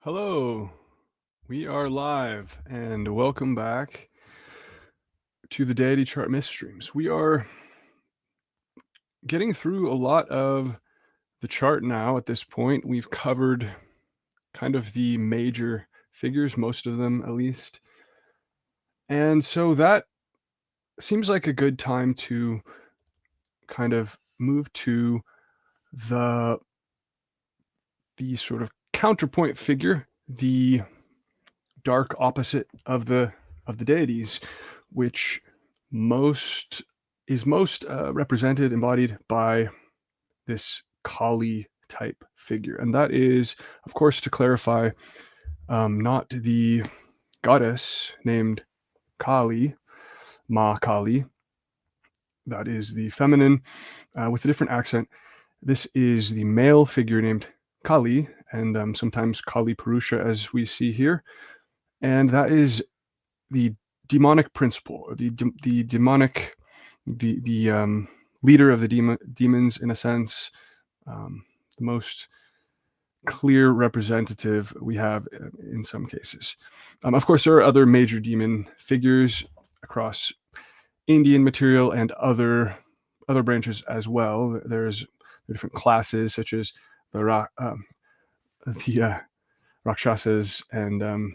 Hello, we are live and welcome back to the Deity Chart Mythstreams. We are getting through a lot of the chart now at this point. We've covered kind of the major figures, most of them at least. And so that seems like a good time to kind of move to the sort of counterpoint figure, the dark opposite of the deities, which is most represented, embodied by this Kali type figure. And that is, of course, to clarify, not the goddess named Kali, Ma Kali. That is the feminine with a different accent. This is the male figure named Kali, and sometimes Kali Purusa, as we see here. And that is the demonic principle, or the demonic, the leader of the demons, in a sense, the most clear representative we have in some cases. Of course, there are other major demon figures across Indian material and other branches as well. There's different classes, such as the Rakshasas and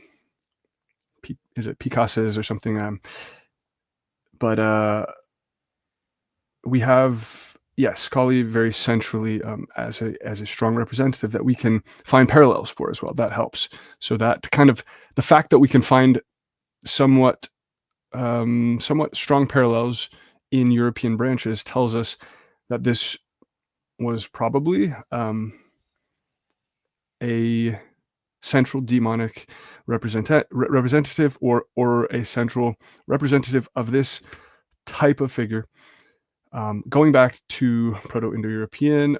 is it Picasas or something? But we have, yes, Kali very centrally as a strong representative that we can find parallels for as well. That helps. So that kind of the fact that we can find somewhat strong parallels in European branches tells us that this was probably a central demonic representative, or a central representative of this type of figure, going back to Proto-Indo-European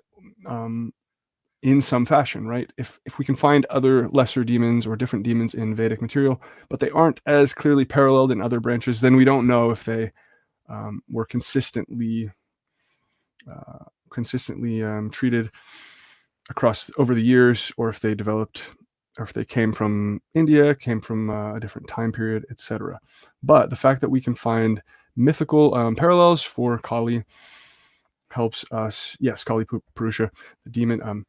in some fashion, right? If we can find other lesser demons or different demons in Vedic material, but they aren't as clearly paralleled in other branches, then we don't know if they were consistently treated over the years, or if they developed, or if they came from India, came from a different time period, etc. But the fact that we can find mythical parallels for Kali helps us. Yes, Kali Purusha, the demon.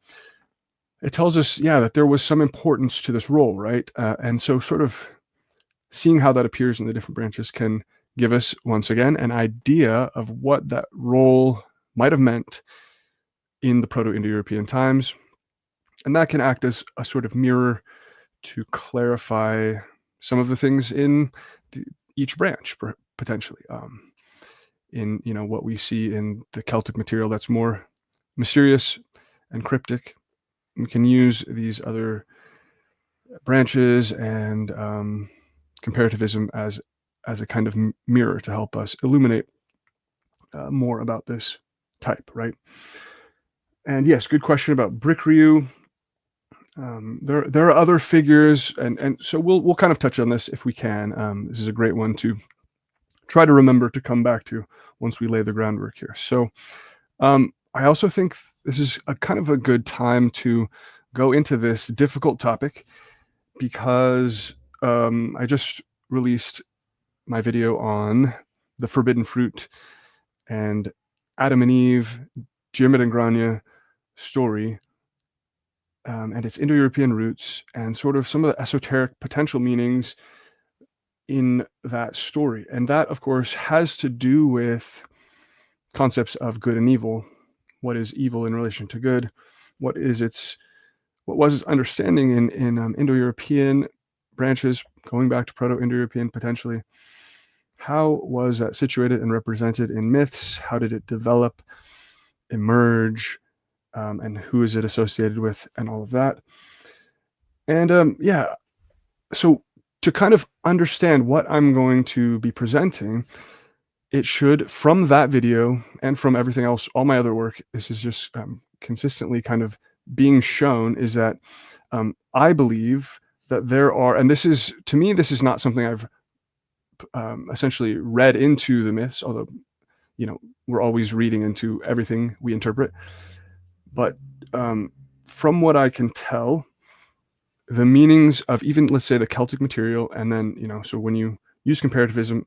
It tells us, that there was some importance to this role, right? And so sort of seeing how that appears in the different branches can give us, once again, an idea of what that role might have meant in the Proto-Indo-European times. And that can act as a sort of mirror to clarify some of the things in each branch, potentially. In what we see in the Celtic material that's more mysterious and cryptic, we can use these other branches and comparativism as a kind of mirror to help us illuminate more about this type, right? And yes, good question about Brick Ryu. There are other figures, and so we'll kind of touch on this if we can. This is a great one to try to remember to come back to once we lay the groundwork here. So I also think this is a kind of a good time to go into this difficult topic, because I just released my video on the forbidden fruit and Adam and Eve, Diarmid and Grania story, and its Indo-European roots, and sort of some of the esoteric potential meanings in that story. And that, of course, has to do with concepts of good and evil. What is evil in relation to good? What was its understanding in Indo-European branches, going back to Proto-Indo-European potentially? How was that situated and represented in myths? How did it develop, emerge, and who is it associated with, and all of that? And so to kind of understand what I'm going to be presenting, it should, from that video and from everything else, all my other work, this is just consistently kind of being shown, is that I believe that there are, and this is, to me, this is not something I've essentially read into the myths, although, we're always reading into everything we interpret. But from what I can tell, the meanings of even, let's say, the Celtic material, and then, so when you use comparativism,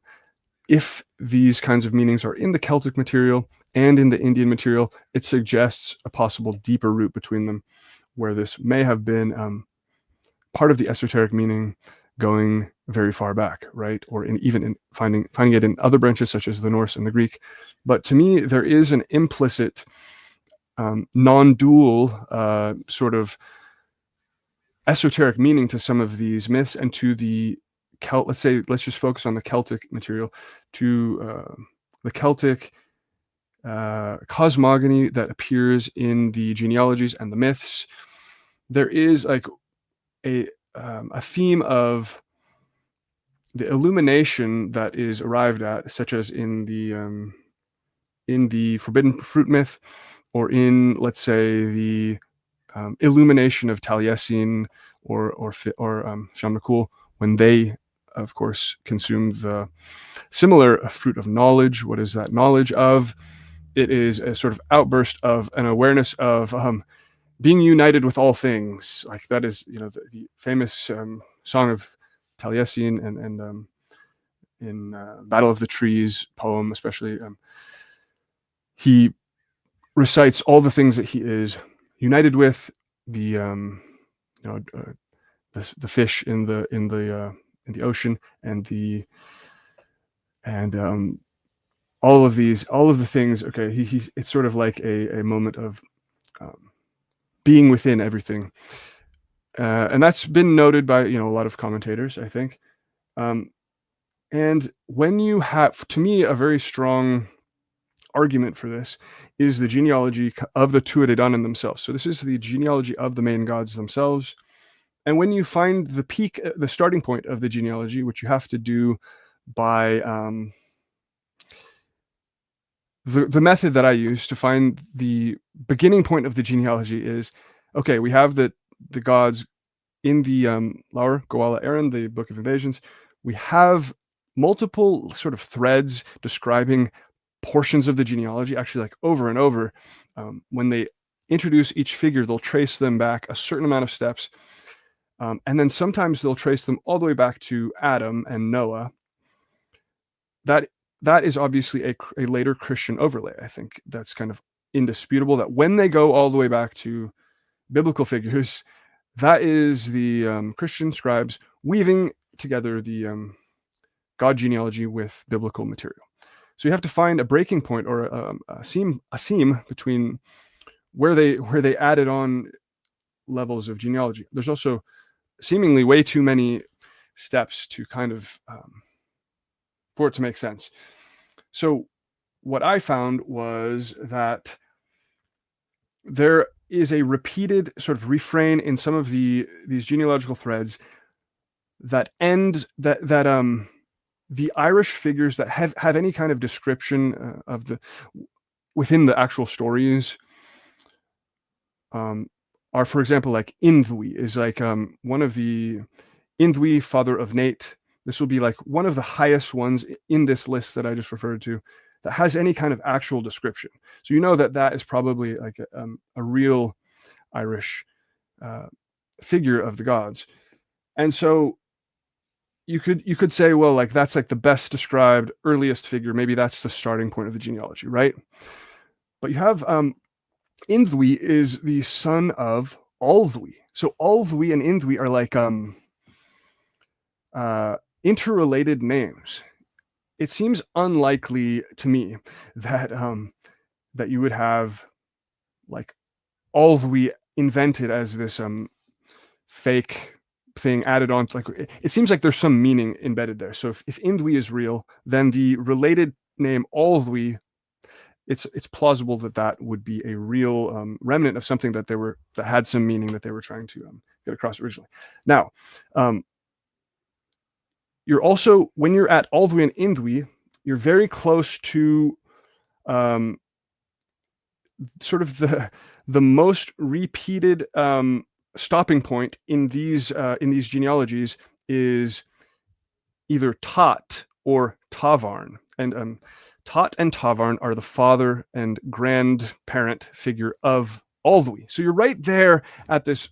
if these kinds of meanings are in the Celtic material and in the Indian material, it suggests a possible deeper root between them, where this may have been part of the esoteric meaning going very far back, right? Or even in finding it in other branches such as the Norse and the Greek. But to me, there is an implicit non-dual sort of esoteric meaning to some of these myths, and to the let's just focus on the Celtic material, to the Celtic cosmogony that appears in the genealogies and the myths. There is like a theme of the illumination that is arrived at, such as in the forbidden fruit myth, or in, let's say, the illumination of Taliesin or Shamnakul, when they, of course, consume the similar fruit of knowledge. What is that knowledge of? It is a sort of outburst of an awareness of being united with all things. Like that is, the famous song of Taliesin, and in Battle of the Trees poem, especially, he recites all the things that he is united with, the fish in the ocean, and all of the things. Okay, it's sort of like a moment of being within everything, and that's been noted by a lot of commentators, I think. And when you have, to me, a very strong argument for this is the genealogy of the Tuatha themselves. So this is the genealogy of the main gods themselves. And when you find the peak, the starting point of the genealogy, which you have to do by the method that I use to find the beginning point of the genealogy is, okay, we have the gods in the Laur, Goala, Aaron, the Book of Invasions. We have multiple sort of threads describing portions of the genealogy, actually, like over and over. When they introduce each figure, they'll trace them back a certain amount of steps. And then sometimes they'll trace them all the way back to Adam and Noah. That is obviously a later Christian overlay. I think that's kind of indisputable, that when they go all the way back to biblical figures, that is the Christian scribes weaving together the God genealogy with biblical material. So you have to find a breaking point, or a seam between where they added on levels of genealogy. There's also seemingly way too many steps to kind of for it to make sense. So what I found was that there is a repeated sort of refrain in some of these genealogical threads that the Irish figures that have any kind of description of within the actual stories are, for example, like Indwi is like one of the Indwi, father of Nate. This will be like one of the highest ones in this list that I just referred to that has any kind of actual description. So you know that is probably like a real Irish figure of the gods. And so you could say, well, like that's like the best described earliest figure. Maybe that's the starting point of the genealogy, right? But you have Indwi is the son of Aldwi. So Aldwi and Indwi are like interrelated names. It seems unlikely to me that that you would have like Aldwi invented as this fake thing added on. Like it seems like there's some meaning embedded there. So if Indwi is real, then the related name Aldwi, it's plausible that would be a real remnant of something that had some meaning that they were trying to get across originally. Now, you're also, when you're at Aldwi and Indwi, you're very close to sort of the most repeated stopping point in these genealogies is either Tat or Tavarn. And Tat and Tavarn are the father and grandparent figure of Aldwi. So you're right there at this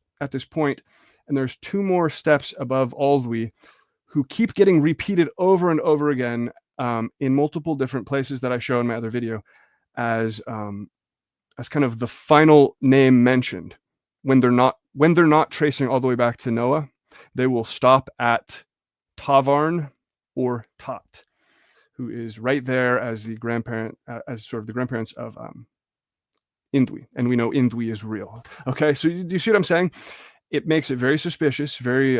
point, and there's 2 more steps above Aldwy who keep getting repeated over and over again in multiple different places that I show in my other video as kind of the final name mentioned. When they're not tracing all the way back to Noah, they will stop at Tavarn or Tot, who is right there as the grandparent, as sort of the grandparents of Indwi, and we know Indwi is real. Okay, so do you see what I'm saying? It makes it very suspicious, very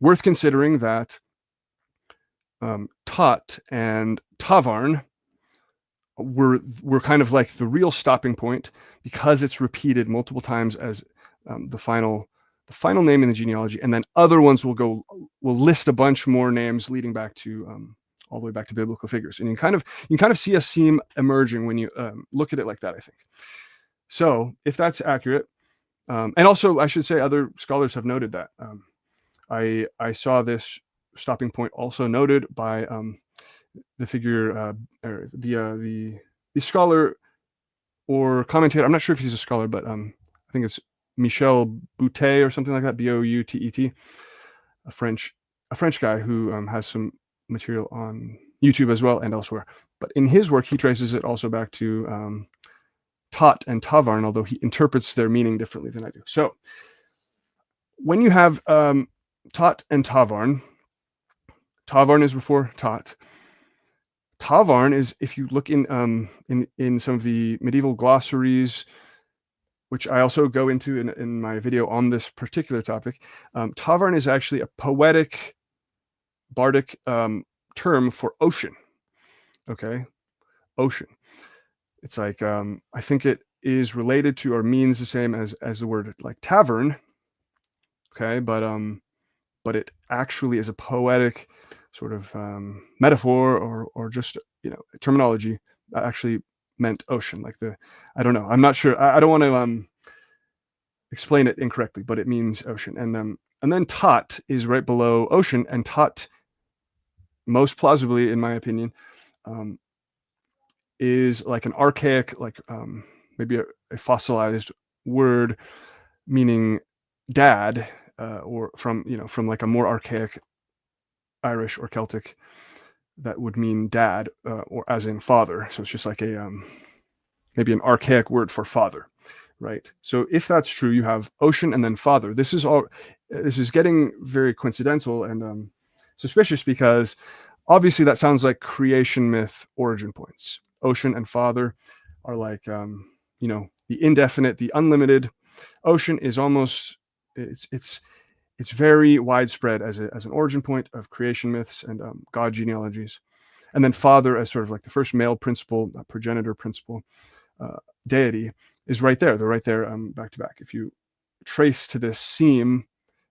worth considering that Tot and Tavarn were kind of like the real stopping point, because it's repeated multiple times as the final name in the genealogy, and then other ones will list a bunch more names leading back to all the way back to biblical figures, and you can kind of see a theme emerging when you look at it like that, I think. So if that's accurate, and also I should say other scholars have noted that. I saw this stopping point also noted by the figure, or the scholar or commentator. I'm not sure if he's a scholar, but I think it's Michel Boutet or something like that, Boutet, a French guy who has some material on YouTube as well and elsewhere. But in his work, he traces it also back to Tot and Tavarn, although he interprets their meaning differently than I do. So when you have Tot and Tavarn is before Tot. Tavarn is, if you look in some of the medieval glossaries, which I also go into in my video on this particular topic, Tavarn is actually a poetic, bardic term for ocean. Okay, ocean. It's like I think it is related to or means the same as the word like tavern. Okay, but it actually is a poetic sort of metaphor or just terminology that actually meant ocean. Like I don't know. I'm not sure. I don't want to explain it incorrectly, but it means ocean. And then Tot is right below ocean, and Tot, most plausibly, in my opinion, is like an archaic, like maybe a fossilized word meaning dad, or from like a more archaic Irish or Celtic that would mean dad, or as in father. So it's just like a maybe an archaic word for father, right? So if that's true, you have ocean and then father. This is getting very coincidental and suspicious, because obviously that sounds like creation myth origin points. Ocean and father are like the indefinite, the unlimited. Ocean is almost it's very widespread as an origin point of creation myths and god genealogies. And then father as sort of like the first male principle, progenitor principle, deity is right there. They're right there back to back. If you trace to this seam,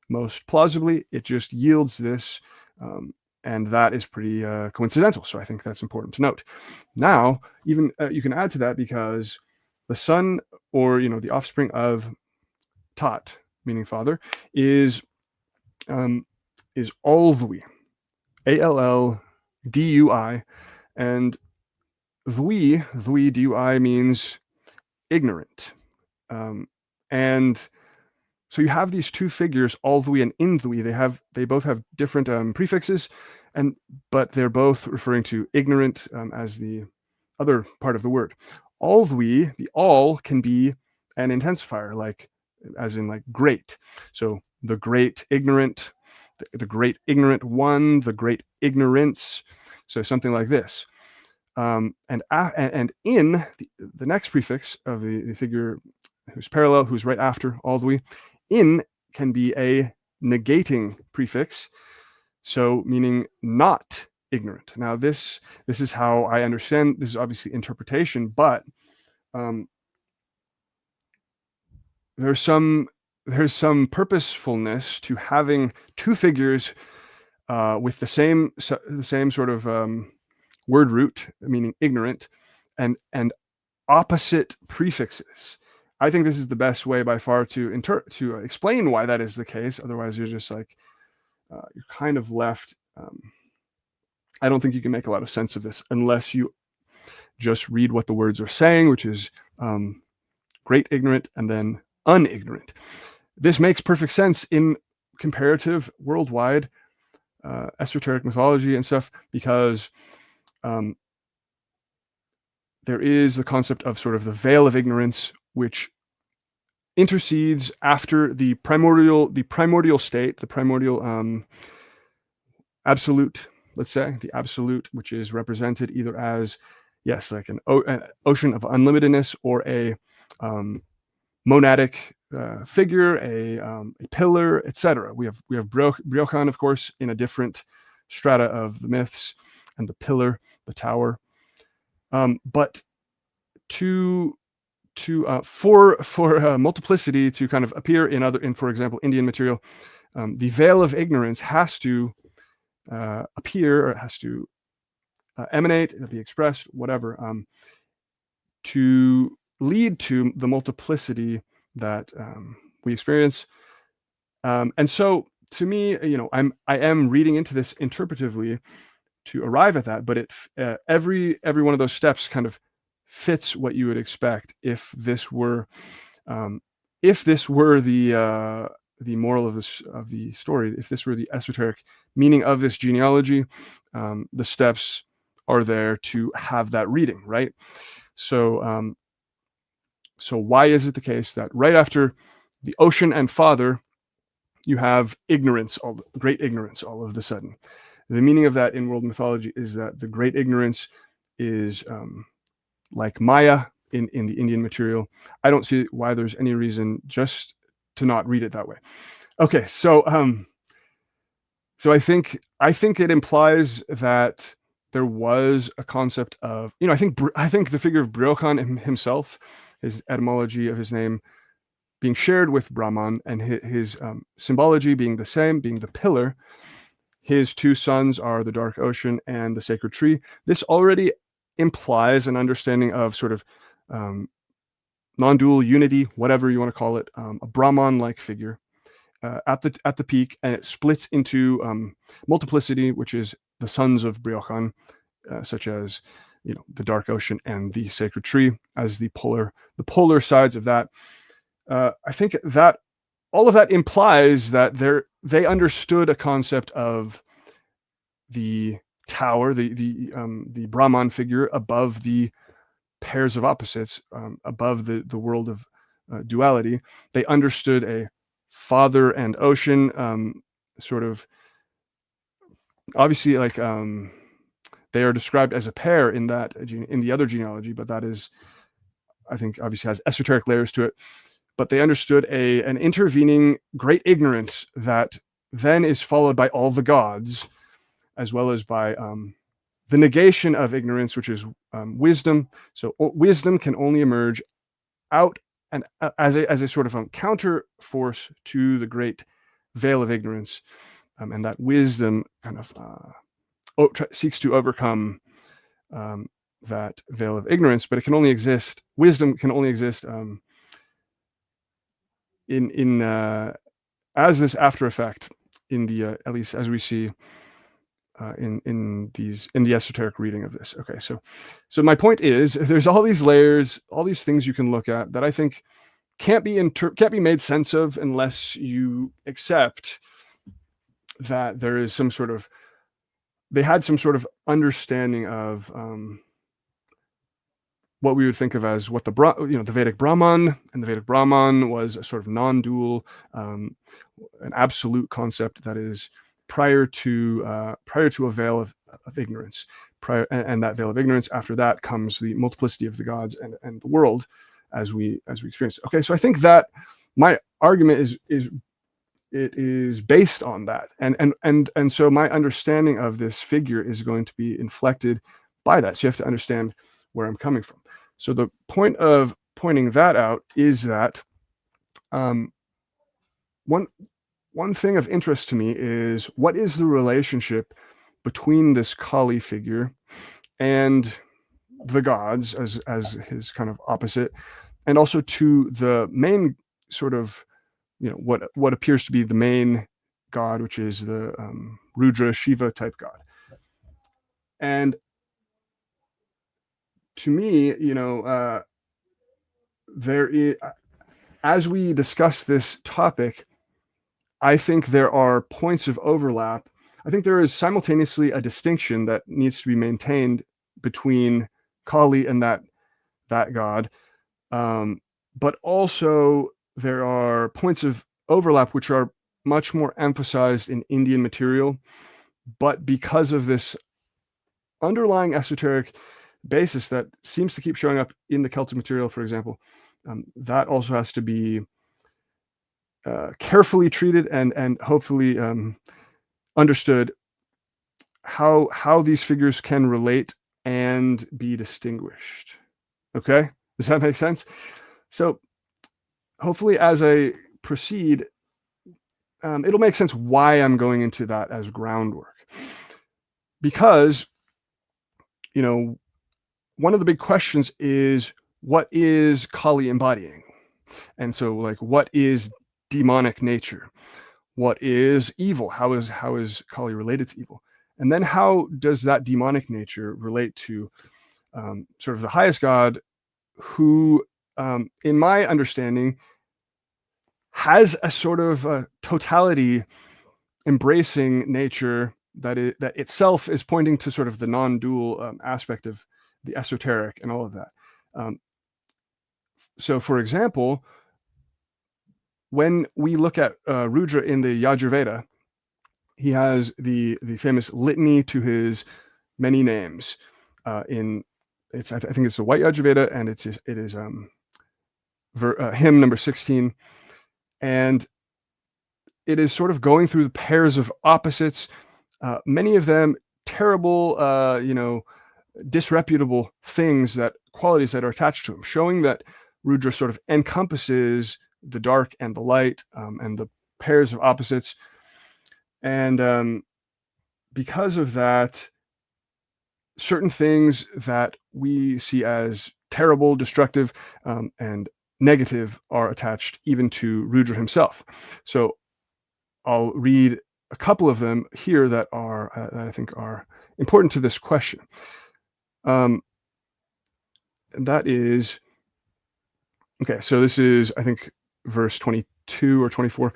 most plausibly, it just yields this, and that is pretty coincidental. So I think that's important to note. Now, even you can add to that, because the son, or the offspring of Tot, meaning father, is Aldwy, Aldui, and Dhui, Dui means ignorant, and so you have these two figures, Aldwy and Indwi. They both have different prefixes, but they're both referring to ignorant as the other part of the word. Aldwy, the all can be an intensifier, like as in like great. So the great ignorant, the great ignorant one, the great ignorance. So something like this. And in the next prefix of the figure who's parallel, who's right after Aldwy, in can be a negating prefix, so meaning not ignorant. Now this is how I understand. This is obviously interpretation, but there's some purposefulness to having two figures with the same sort of word root, meaning ignorant, and opposite prefixes. I think this is the best way by far to explain why that is the case. Otherwise, you're just like you're kind of left. I don't think you can make a lot of sense of this unless you just read what the words are saying, which is great ignorant and then unignorant. this makes perfect sense in comparative worldwide esoteric mythology and stuff, because there is the concept of sort of the veil of ignorance, which intercedes after the primordial state, the primordial absolute, let's say, the absolute, which is represented either as, yes, like an ocean of unlimitedness, or a monadic figure, a pillar, etc. We have Briocan, of course, in a different strata of the myths, and the pillar, the tower. But for multiplicity to kind of appear in, for example, Indian material, the veil of ignorance has to appear, or it has to emanate, be expressed, whatever, to lead to the multiplicity that we experience. And so, to me, I am reading into this interpretively to arrive at that, but every one of those steps kind of fits what you would expect if this were the moral of the story, if this were the esoteric meaning of this genealogy. The steps are there to have that reading, right? So why is it the case that right after the ocean and father, you have ignorance, great ignorance, all of a sudden? The meaning of that in world mythology is that the great ignorance is like Maya in the Indian material. I don't see why there's any reason just to not read it that way. Okay, so I think it implies that there was a concept of, I think the figure of Briocan himself, his etymology of his name being shared with Brahman, and his symbology being the same, being the pillar. His two sons are the dark ocean and the sacred tree. This already implies an understanding of sort of non-dual unity, whatever you want to call it, a Brahman-like figure at the peak, and it splits into multiplicity, which is the sons of Briocan, such as the dark ocean and the sacred tree as the polar sides of that. I think that all of that implies that they understood a concept of the tower, the Brahman figure above the pairs of opposites, above the world of duality. They understood a father and ocean, sort of, obviously, like they are described as a pair in the other genealogy, but that is, I think, obviously has esoteric layers to it. But they understood an intervening great ignorance that then is followed by all the gods, as well as by the negation of ignorance, which is wisdom. So wisdom can only emerge out and as a sort of counter force to the great veil of ignorance, and that wisdom kind of seeks to overcome that veil of ignorance. But it can only exist. Wisdom can only exist in as this after effect in the at least as we see in the esoteric reading of this. Okay, so my point is, there's all these layers, all these things you can look at that I think can't be made sense of unless you accept that there is some sort of, they had some sort of understanding of what we would think of as what the Vedic Brahman, and the Vedic Brahman was a sort of non-dual, an absolute concept that is prior to a veil of ignorance. And that veil of ignorance, after that comes the multiplicity of the gods and the world as we experience it. Okay, so I think that my argument is based on that, and so my understanding of this figure is going to be inflected by that. So you have to understand where I'm coming from. So the point of pointing that out is that one thing of interest to me is, what is the relationship between this Kali figure and the gods as his kind of opposite, and also to the main sort of, what appears to be the main god, which is the Rudra Shiva type god. And to me, there is, as we discuss this topic, I think there are points of overlap. I think there is simultaneously a distinction that needs to be maintained between Kali and that god, but also there are points of overlap which are much more emphasized in Indian material, but because of this underlying esoteric basis that seems to keep showing up in the Celtic material, for example, that also has to be carefully treated and hopefully understood how these figures can relate and be distinguished. Okay, does that make sense? So hopefully as I proceed, it'll make sense why I'm going into that as groundwork. Because, one of the big questions is, what is Kali embodying? And so, what is demonic nature? What is evil? How is Kali related to evil? And then how does that demonic nature relate to sort of the highest god, who, in my understanding, has a sort of totality embracing nature that itself is pointing to sort of the non-dual aspect of the esoteric and all of that. So, for example, when we look at Rudra in the Yajurveda, he has the famous litany to his many names. I think it's the White Yajurveda, and it is hymn number 16, and it is sort of going through the pairs of opposites, many of them terrible, disreputable qualities that are attached to him, showing that Rudra sort of encompasses the dark and the light, and the pairs of opposites. And because of that, certain things that we see as terrible, destructive, and negative are attached even to Rudra himself. So I'll read a couple of them here that I think are important to this question. And that is, okay, so this is, I think, verse 22 or 24.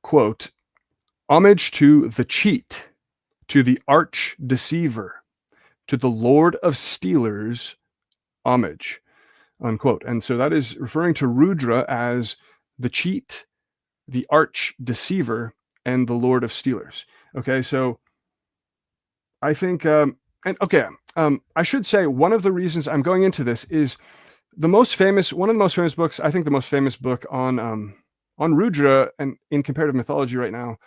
Quote, "Homage to the cheat, to the arch deceiver, to the Lord of Stealers, homage," unquote. And so that is referring to Rudra as the cheat, the arch deceiver, and the Lord of Stealers. Okay, so I think, I should say one of the reasons I'm going into this is one of the most famous books, I think the most famous book on Rudra and in comparative mythology right now,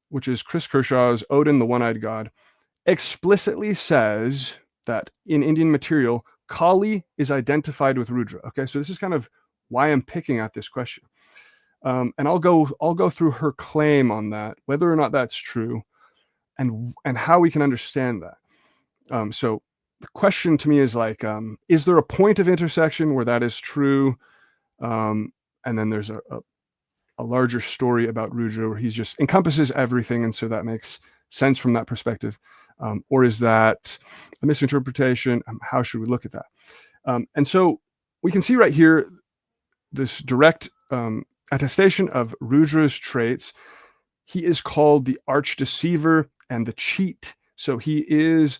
which is Chris Kershaw's Odin, the One-Eyed God, explicitly says that in Indian material, Kali is identified with Rudra. Okay, so this is kind of why I'm picking at this question. And I'll go through her claim on that, whether or not that's true, and how we can understand that. So the question to me is is there a point of intersection where that is true? And then there's a larger story about Rudra where he just encompasses everything, and so that makes sense from that perspective. Or is that a misinterpretation? How should we look at that? And so we can see right here this direct attestation of Rudra's traits. He is called the arch deceiver and the cheat. So he is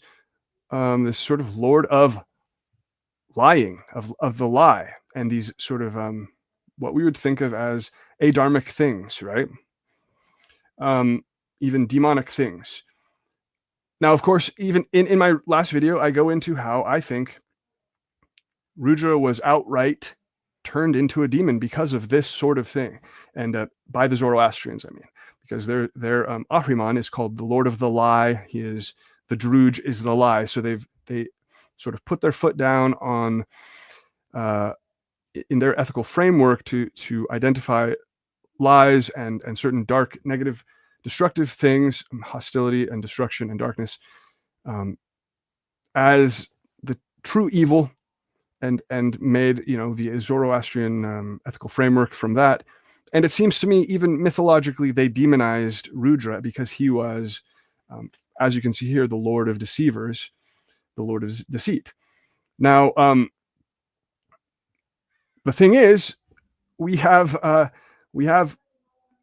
this sort of lord of lying, of the lie, and these sort of what we would think of as adharmic things, right? Even demonic things. Now, of course, even in my last video, I go into how I think Rudra was outright turned into a demon because of this sort of thing, and by the Zoroastrians, I mean, because their Ahriman is called the Lord of the Lie. He is the Druj is the lie. So they sort of put their foot down on in their ethical framework to identify lies and certain dark, negative, destructive things, hostility and destruction and darkness, as the true evil, and made the Zoroastrian ethical framework from that. And it seems to me, even mythologically, they demonized Rudra because he was, as you can see here, the Lord of Deceivers, the Lord of Deceit. Now, the thing is, we have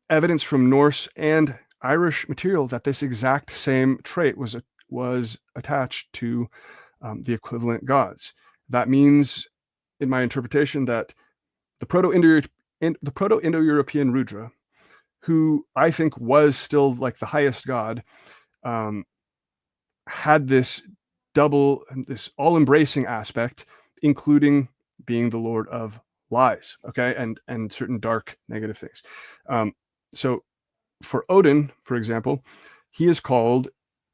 evidence from Norse and Irish material that this exact same trait was attached to the equivalent gods. That means, in my interpretation, that the Proto-Indo-European Rudra, who I think was still like the highest god, had this all-embracing aspect, including being the lord of lies, okay, and certain dark negative things. So for Odin, for example, he is called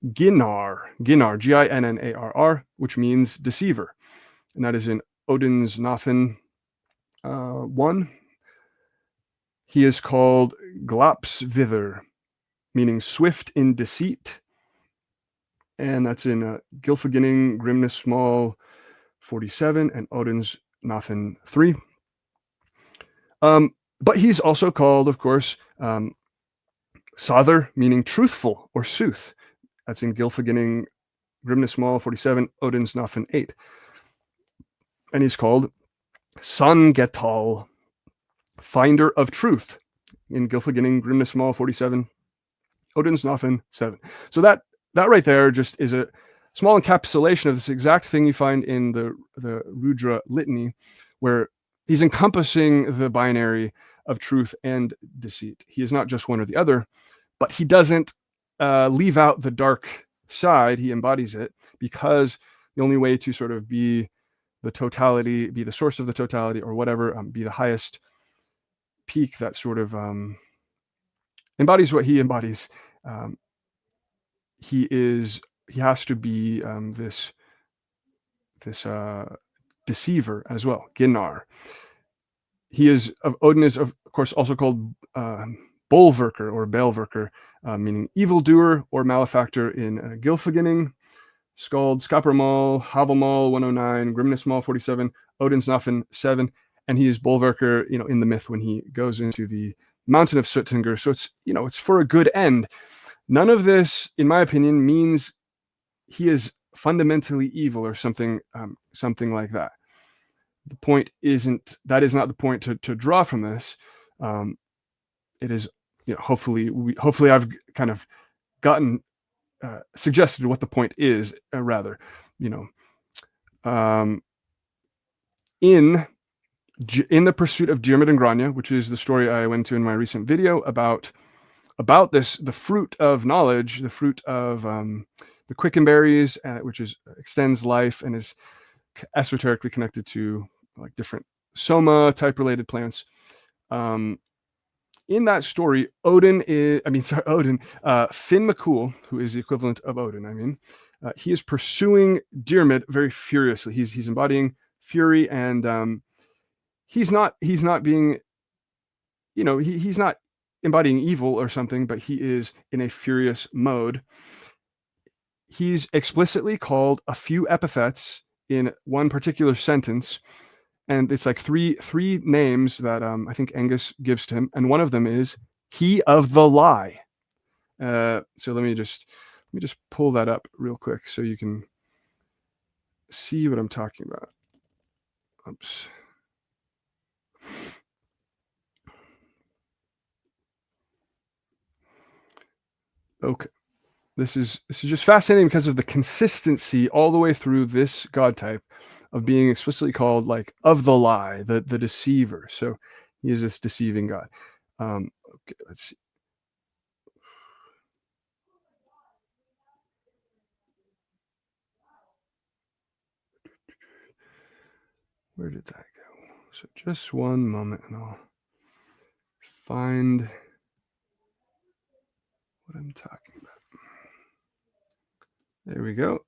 Ginnar, Ginnarr, which means deceiver, and that is in Odin's Nafn 1. He is called Glapsvither, meaning swift in deceit, and that's in Gylfaginning, Grimness Small 47, and Odin's Nafn 3. But he's also called, of course, Sother, meaning truthful or sooth. That's in Gylfaginning, Grimness Small 47, Odin's Nafn 8. And he's called Sangetal, finder of truth, in Gylfaginning, Grimness Small 47, Odin's Nafn 7. So that right there just is a small encapsulation of this exact thing you find in the Rudra litany, where he's encompassing the binary of truth and deceit. He is not just one or the other, but he doesn't leave out the dark side. He embodies it, because the only way to sort of be the totality, be the source of the totality, or whatever, be the highest peak that sort of embodies what he embodies, he has to be this deceiver as well, Ginnar. Odin is of course also called Bolverker or Belverker, meaning evildoer or malefactor in Gylfaginning, Skald, Skaparmal, Havelmal 109, Grimnessmal 47, Odin's Nafn 7, and he is Bolverker, in the myth when he goes into the mountain of Suttinger. So it's for a good end. None of this, in my opinion, means he is fundamentally evil or something like that. The point that is not the point to draw from this. It is, hopefully I've kind of gotten suggested what the point is, rather, in the pursuit of Diarmid and Grania, which is the story I went to in my recent video about this, the fruit of knowledge, the fruit of the quickenberries, which extends life and is esoterically connected to like different soma type related plants. In that story, Finn McCool, who is the equivalent of Odin, he is pursuing Diarmid very furiously. He's embodying fury, and he's not being, he's not embodying evil or something, but he is in a furious mode. He's explicitly called a few epithets in one particular sentence, and it's like three names that I think Angus gives to him, and one of them is he of the lie. So let me just pull that up real quick so you can see what I'm talking about. Oops. Okay. This is just fascinating because of the consistency all the way through this god type of being explicitly called like of the lie, the deceiver. So he is this deceiving god. Okay, let's see. Where did that go? So just one moment and I'll find what I'm talking about. There we go.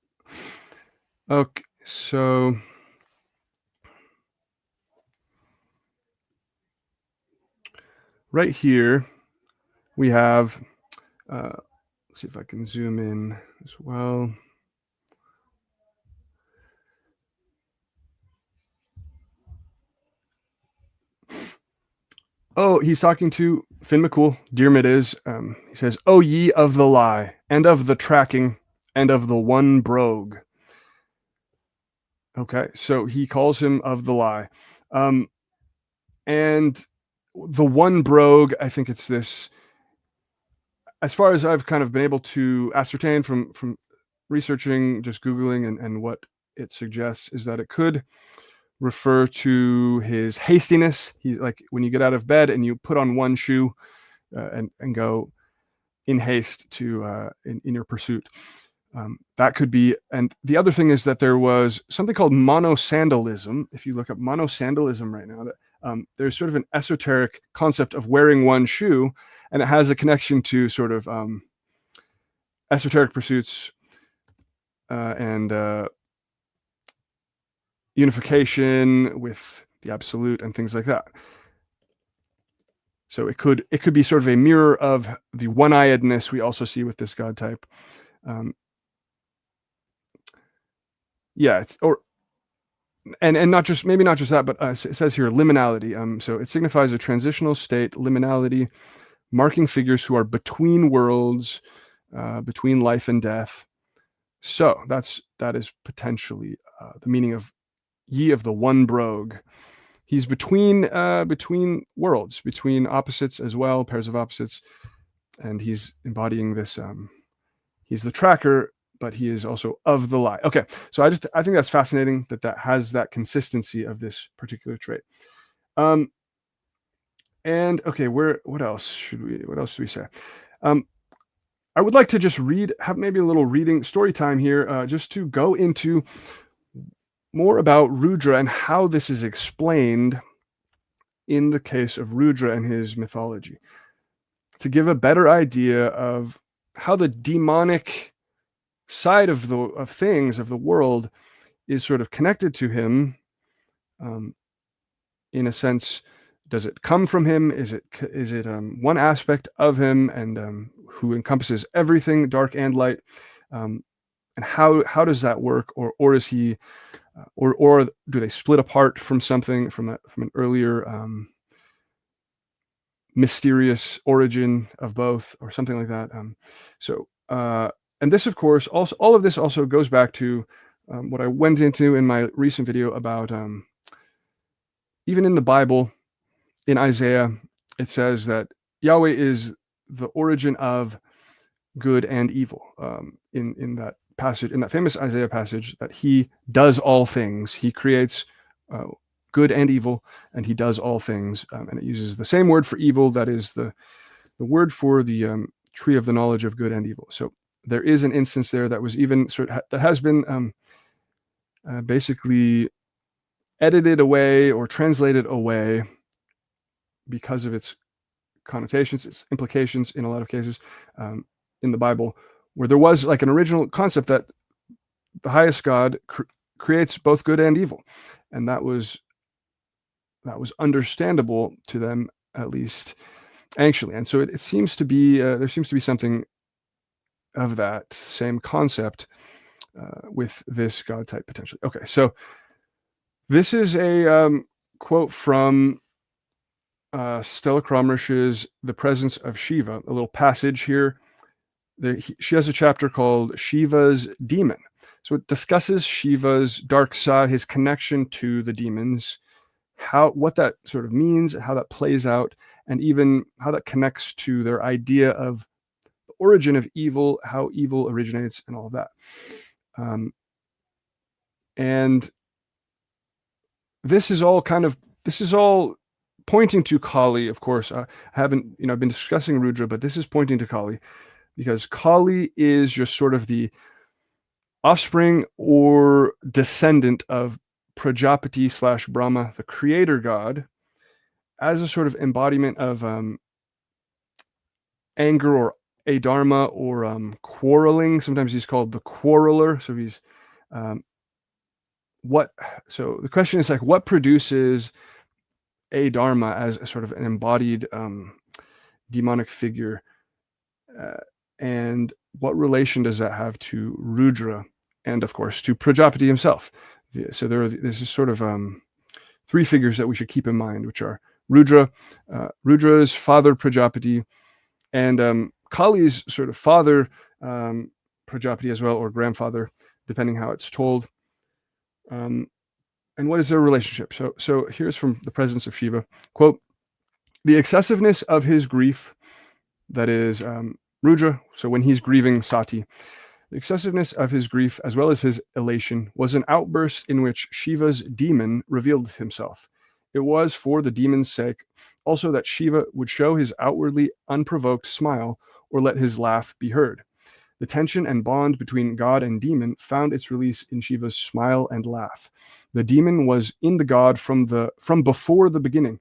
Okay, so right here we have, let's see if I can zoom in as well. Oh, he's talking to Finn McCool. Diarmid is. He says, "O ye of the lie, and of the tracking, and of the one brogue." Okay, so he calls him of the lie. And the one brogue, I think it's this, as far as I've kind of been able to ascertain from researching, just Googling and what it suggests, is that it could refer to his hastiness. He, like, when you get out of bed and you put on one shoe and go in haste to in your pursuit. That could be. And the other thing is that there was something called monosandalism. If you look up monosandalism right now, that there's sort of an esoteric concept of wearing one shoe, and it has a connection to sort of esoteric pursuits and unification with the absolute and things like that. So it could be sort of a mirror of the one-eyedness we also see with this god type. Yeah, and not just, maybe not just that, but it says here liminality. So it signifies a transitional state, liminality, marking figures who are between worlds, between life and death. So that is potentially the meaning of ye of the one brogue. He's between worlds, between opposites as well, pairs of opposites, and he's embodying this. He's the tracker, but he is also of the lie. Okay, so I think that's fascinating that has that consistency of this particular trait. And okay, what else should we say? I would like to just have maybe a little reading story time here, just to go into more about Rudra and how this is explained in the case of Rudra and his mythology, to give a better idea of how the demonic side of things, of the world, is sort of connected to him. In a sense, does it come from him? Is it one aspect of him, and who encompasses everything, dark and light? And how does that work? Or is he, or do they split apart from something, from an earlier mysterious origin of both, or something like that? And this, of course, also, all of this also goes back to what I went into in my recent video about even in the Bible, in Isaiah, it says that Yahweh is the origin of good and evil. In that passage, in that famous Isaiah passage, that he does all things. He creates good and evil, and he does all things. And it uses the same word for evil that is the word for the tree of the knowledge of good and evil. So there is an instance there that was even that has been basically edited away or translated away because of its connotations, its implications in a lot of cases in the Bible, where there was like an original concept that the highest God creates both good and evil, and that was understandable to them, at least anciently. And so it seems to be there seems to be something of that same concept with this God type potentially. Okay, so this is a quote from Stella Cromrich's The Presence of Shiva, a little passage here. She has a chapter called Shiva's Demon. So it discusses Shiva's dark side, his connection to the demons, what that sort of means, how that plays out, and even how that connects to their idea of the origin of evil, how evil originates, and all of that. And this is all pointing to Kali, of course. I haven't, I've been discussing Rudra, but this is pointing to Kali, because Kali is just sort of the offspring or descendant of Prajapati / Brahma, the creator god, as a sort of embodiment of anger or a Dharma, or quarreling. Sometimes he's called the quarreler. So he's so the question is, like, what produces a Dharma as a sort of an embodied demonic figure, and what relation does that have to Rudra, and of course to Prajapati himself? So there's this sort of three figures that we should keep in mind, which are Rudra, Rudra's father Prajapati, and Kali's sort of father Prajapati as well, or grandfather, depending how it's told. And what is their relationship? So here's from The Presence of Shiva. Quote, The excessiveness of his grief, that is Rudra, so when he's grieving Sati, the excessiveness of his grief, as well as his elation, was an outburst in which Shiva's demon revealed himself. It was for the demon's sake also that Shiva would show his outwardly unprovoked smile or let his laugh be heard. The tension and bond between God and demon found its release in Shiva's smile and laugh. The demon was in the god from before the beginning.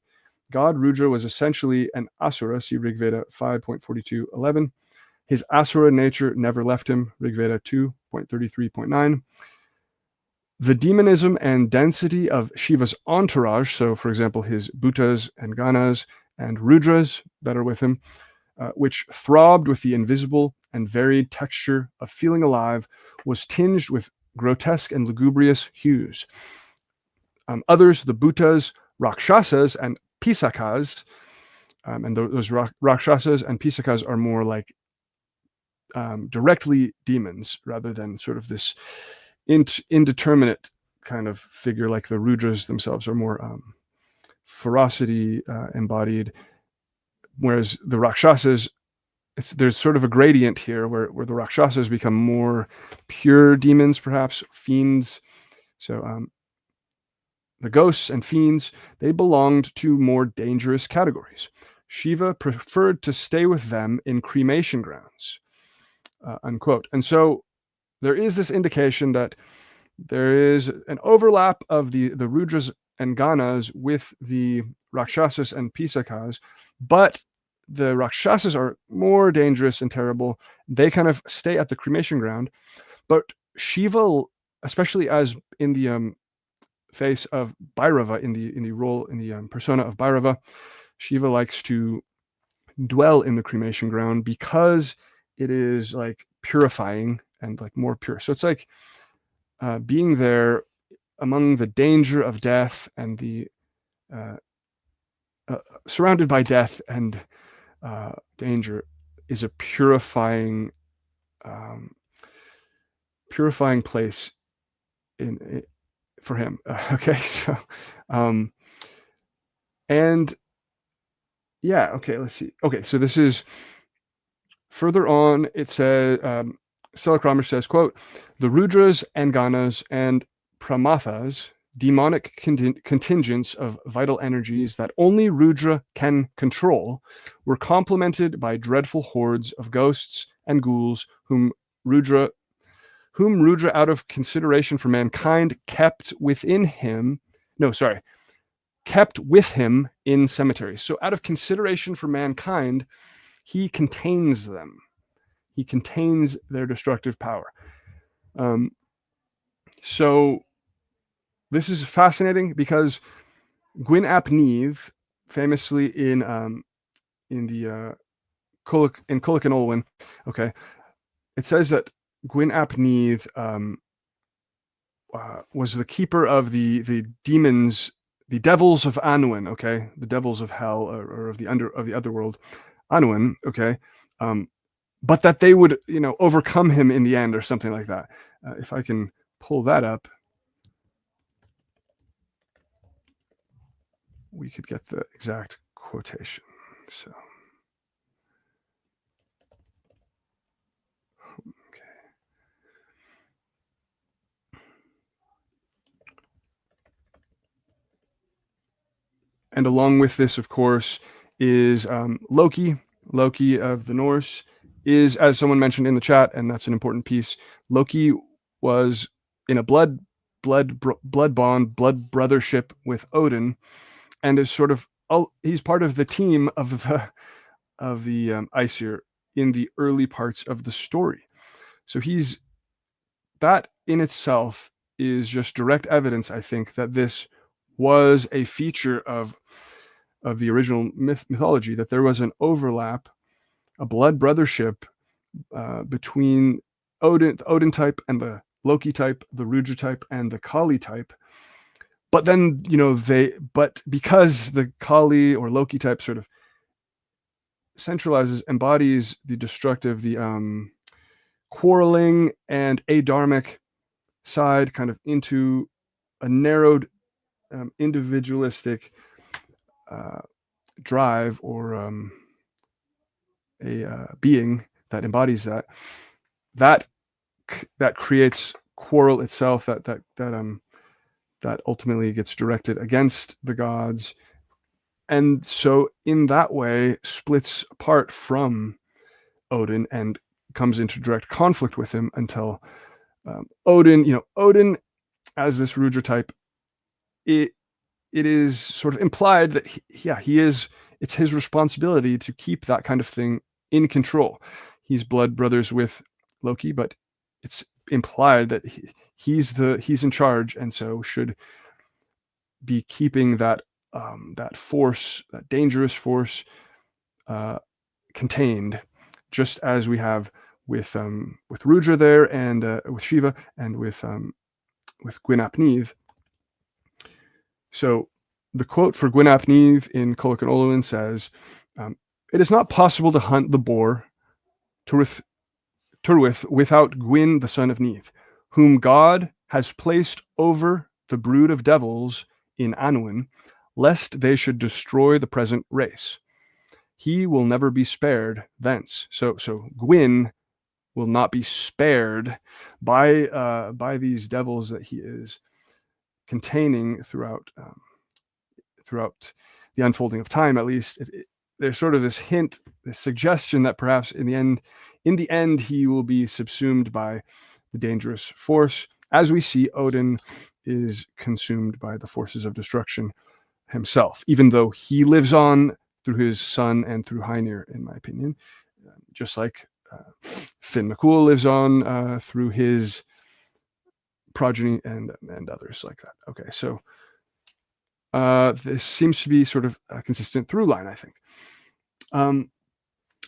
God Rudra was essentially an asura, see Rigveda 5.42.11. His asura nature never left him, Rigveda 2.33.9. The demonism and density of Shiva's entourage, so for example his Bhutas and Ganas and Rudras that are with him, which throbbed with the invisible and varied texture of feeling alive, was tinged with grotesque and lugubrious hues. Others, the Bhutas, Rakshasas, and Pisakas, and those Rakshasas and Pisakas are more like directly demons rather than sort of this indeterminate kind of figure like the Rudras themselves are more ferocity embodied, whereas the Rakshasas, there's sort of a gradient here where the Rakshasas become more pure demons, perhaps fiends. So the ghosts and fiends, they belonged to more dangerous categories. Shiva preferred to stay with them in cremation grounds, unquote. And so there is this indication that there is an overlap of the Rudras and Ganas with the Rakshasas and Pisakas, but the Rakshasas are more dangerous and terrible. They kind of stay at the cremation ground, but Shiva, especially as in the face of Bhairava, in the role, in the persona of Bhairava, Shiva likes to dwell in the cremation ground because it is like purifying and like more pure. So it's like being there among the danger of death and the surrounded by death and danger is a purifying place for him. Okay, so and yeah, okay, let's see. Okay, so this is further on. It says Selak says, quote, the Rudras and Ganas and Pramathas, demonic contingents of vital energies that only Rudra can control, were complemented by dreadful hordes of ghosts and ghouls whom Rudra out of consideration for mankind kept with him in cemeteries. So out of consideration for mankind, he contains them. He contains their destructive power. So this is fascinating because Gwyn ap Nudd, famously in the Cuchulainn and Olwen, okay, it says that Gwyn ap Nudd was the keeper of the demons, the devils of Anwen, okay, the devils of hell or of the underworld, Anwen, okay, but that they would overcome him in the end or something like that. If I can pull that up, we could get the exact quotation. So, okay. And along with this, of course, is Loki. Loki of the Norse is, as someone mentioned in the chat, and that's an important piece, Loki was in a blood bond, blood brothership with Odin, and is sort of he's part of the team of the Aesir in the early parts of the story. So that in itself is just direct evidence, I think, that this was a feature of the original mythology, that there was an overlap, a blood brothership between the Odin type and the Loki type, the Rudra type and the Kali type. But then, but because the Kali or Loki type sort of embodies the destructive, the quarreling and adharmic side kind of into a narrowed, individualistic drive or a being that embodies that creates quarrel itself, that ultimately gets directed against the gods, and so in that way splits apart from Odin and comes into direct conflict with him until Odin as this Rudra type, it is sort of implied that it's his responsibility to keep that kind of thing in control. He's blood brothers with Loki, but it's implied that he's in charge, and so should be keeping that force, that dangerous force, contained, just as we have with Rudra there, and with Shiva, and with Gwyn ap Nudd. So the quote for Gwyn ap Nudd in Coloc and Olwen says, "It is not possible to hunt the boar Turwith without Gwyn the son of Nudd, whom God has placed over the brood of devils in Anwen, lest they should destroy the present race. He will never be spared thence." So Gwyn will not be spared by these devils that he is containing throughout the unfolding of time. At least there's sort of this hint, this suggestion that perhaps in the end he will be subsumed by the dangerous force, as we see Odin is consumed by the forces of destruction himself, even though he lives on through his son and through Hymir, in my opinion, just like Finn McCool lives on through his progeny and others like that. Okay, so this seems to be sort of a consistent through line, I think.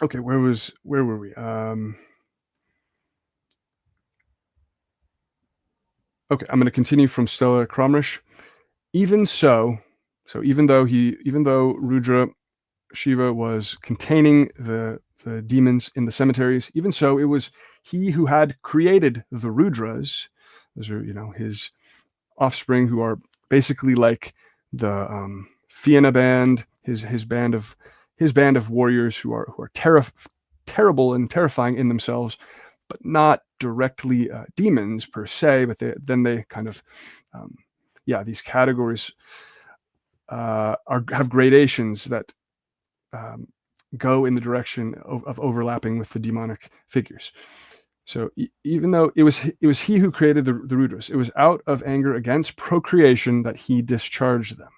Okay, where were we? Okay, I'm going to continue from Stella Cromrish. Even though Rudra Shiva was containing the demons in the cemeteries, even so, it was he who had created the Rudras. Those are, his offspring, who are basically like the Fianna band, his band of warriors who are terrible and terrifying in themselves, but not directly demons per se. But they kind of these categories have gradations that go in the direction of overlapping with the demonic figures. So even though it was he who created the Rudras, it was out of anger against procreation that he discharged them.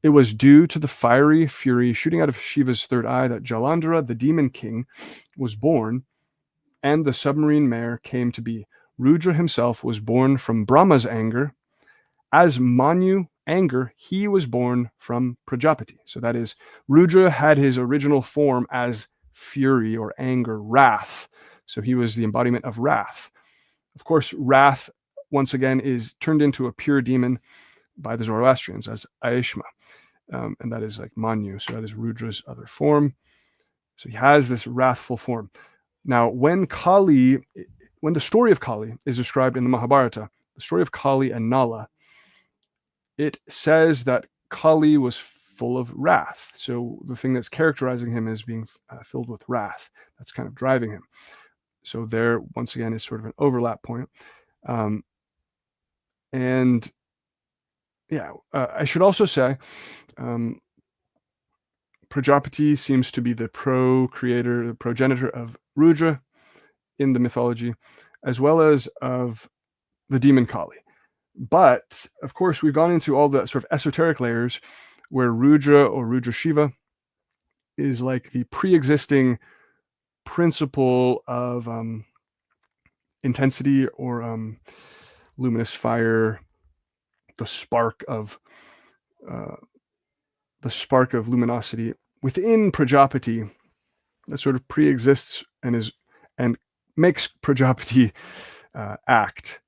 It was due to the fiery fury shooting out of Shiva's third eye that Jalandhara, the demon king, was born, and the submarine mare came to be. Rudra himself was born from Brahma's anger. As Manu anger, he was born from Prajapati. So that is, Rudra had his original form as fury or anger, wrath. So he was the embodiment of wrath. Of course, wrath, once again, is turned into a pure demon by the Zoroastrians as Aishma. And that is like Manu. So that is Rudra's other form. So he has this wrathful form. Now, when the story of Kali is described in the Mahabharata, the story of Kali and Nala, it says that Kali was full of wrath. So the thing that's characterizing him is being filled with wrath. That's kind of driving him. So there, once again, is sort of an overlap point. I should also say, Prajapati seems to be the procreator, the progenitor of Rudra in the mythology, as well as of the demon Kali. But, of course, we've gone into all the sort of esoteric layers where Rudra or Rudra Shiva is like the pre-existing principle of intensity or luminous fire, the spark of luminosity within Prajapati that sort of pre-exists and makes Prajapati act.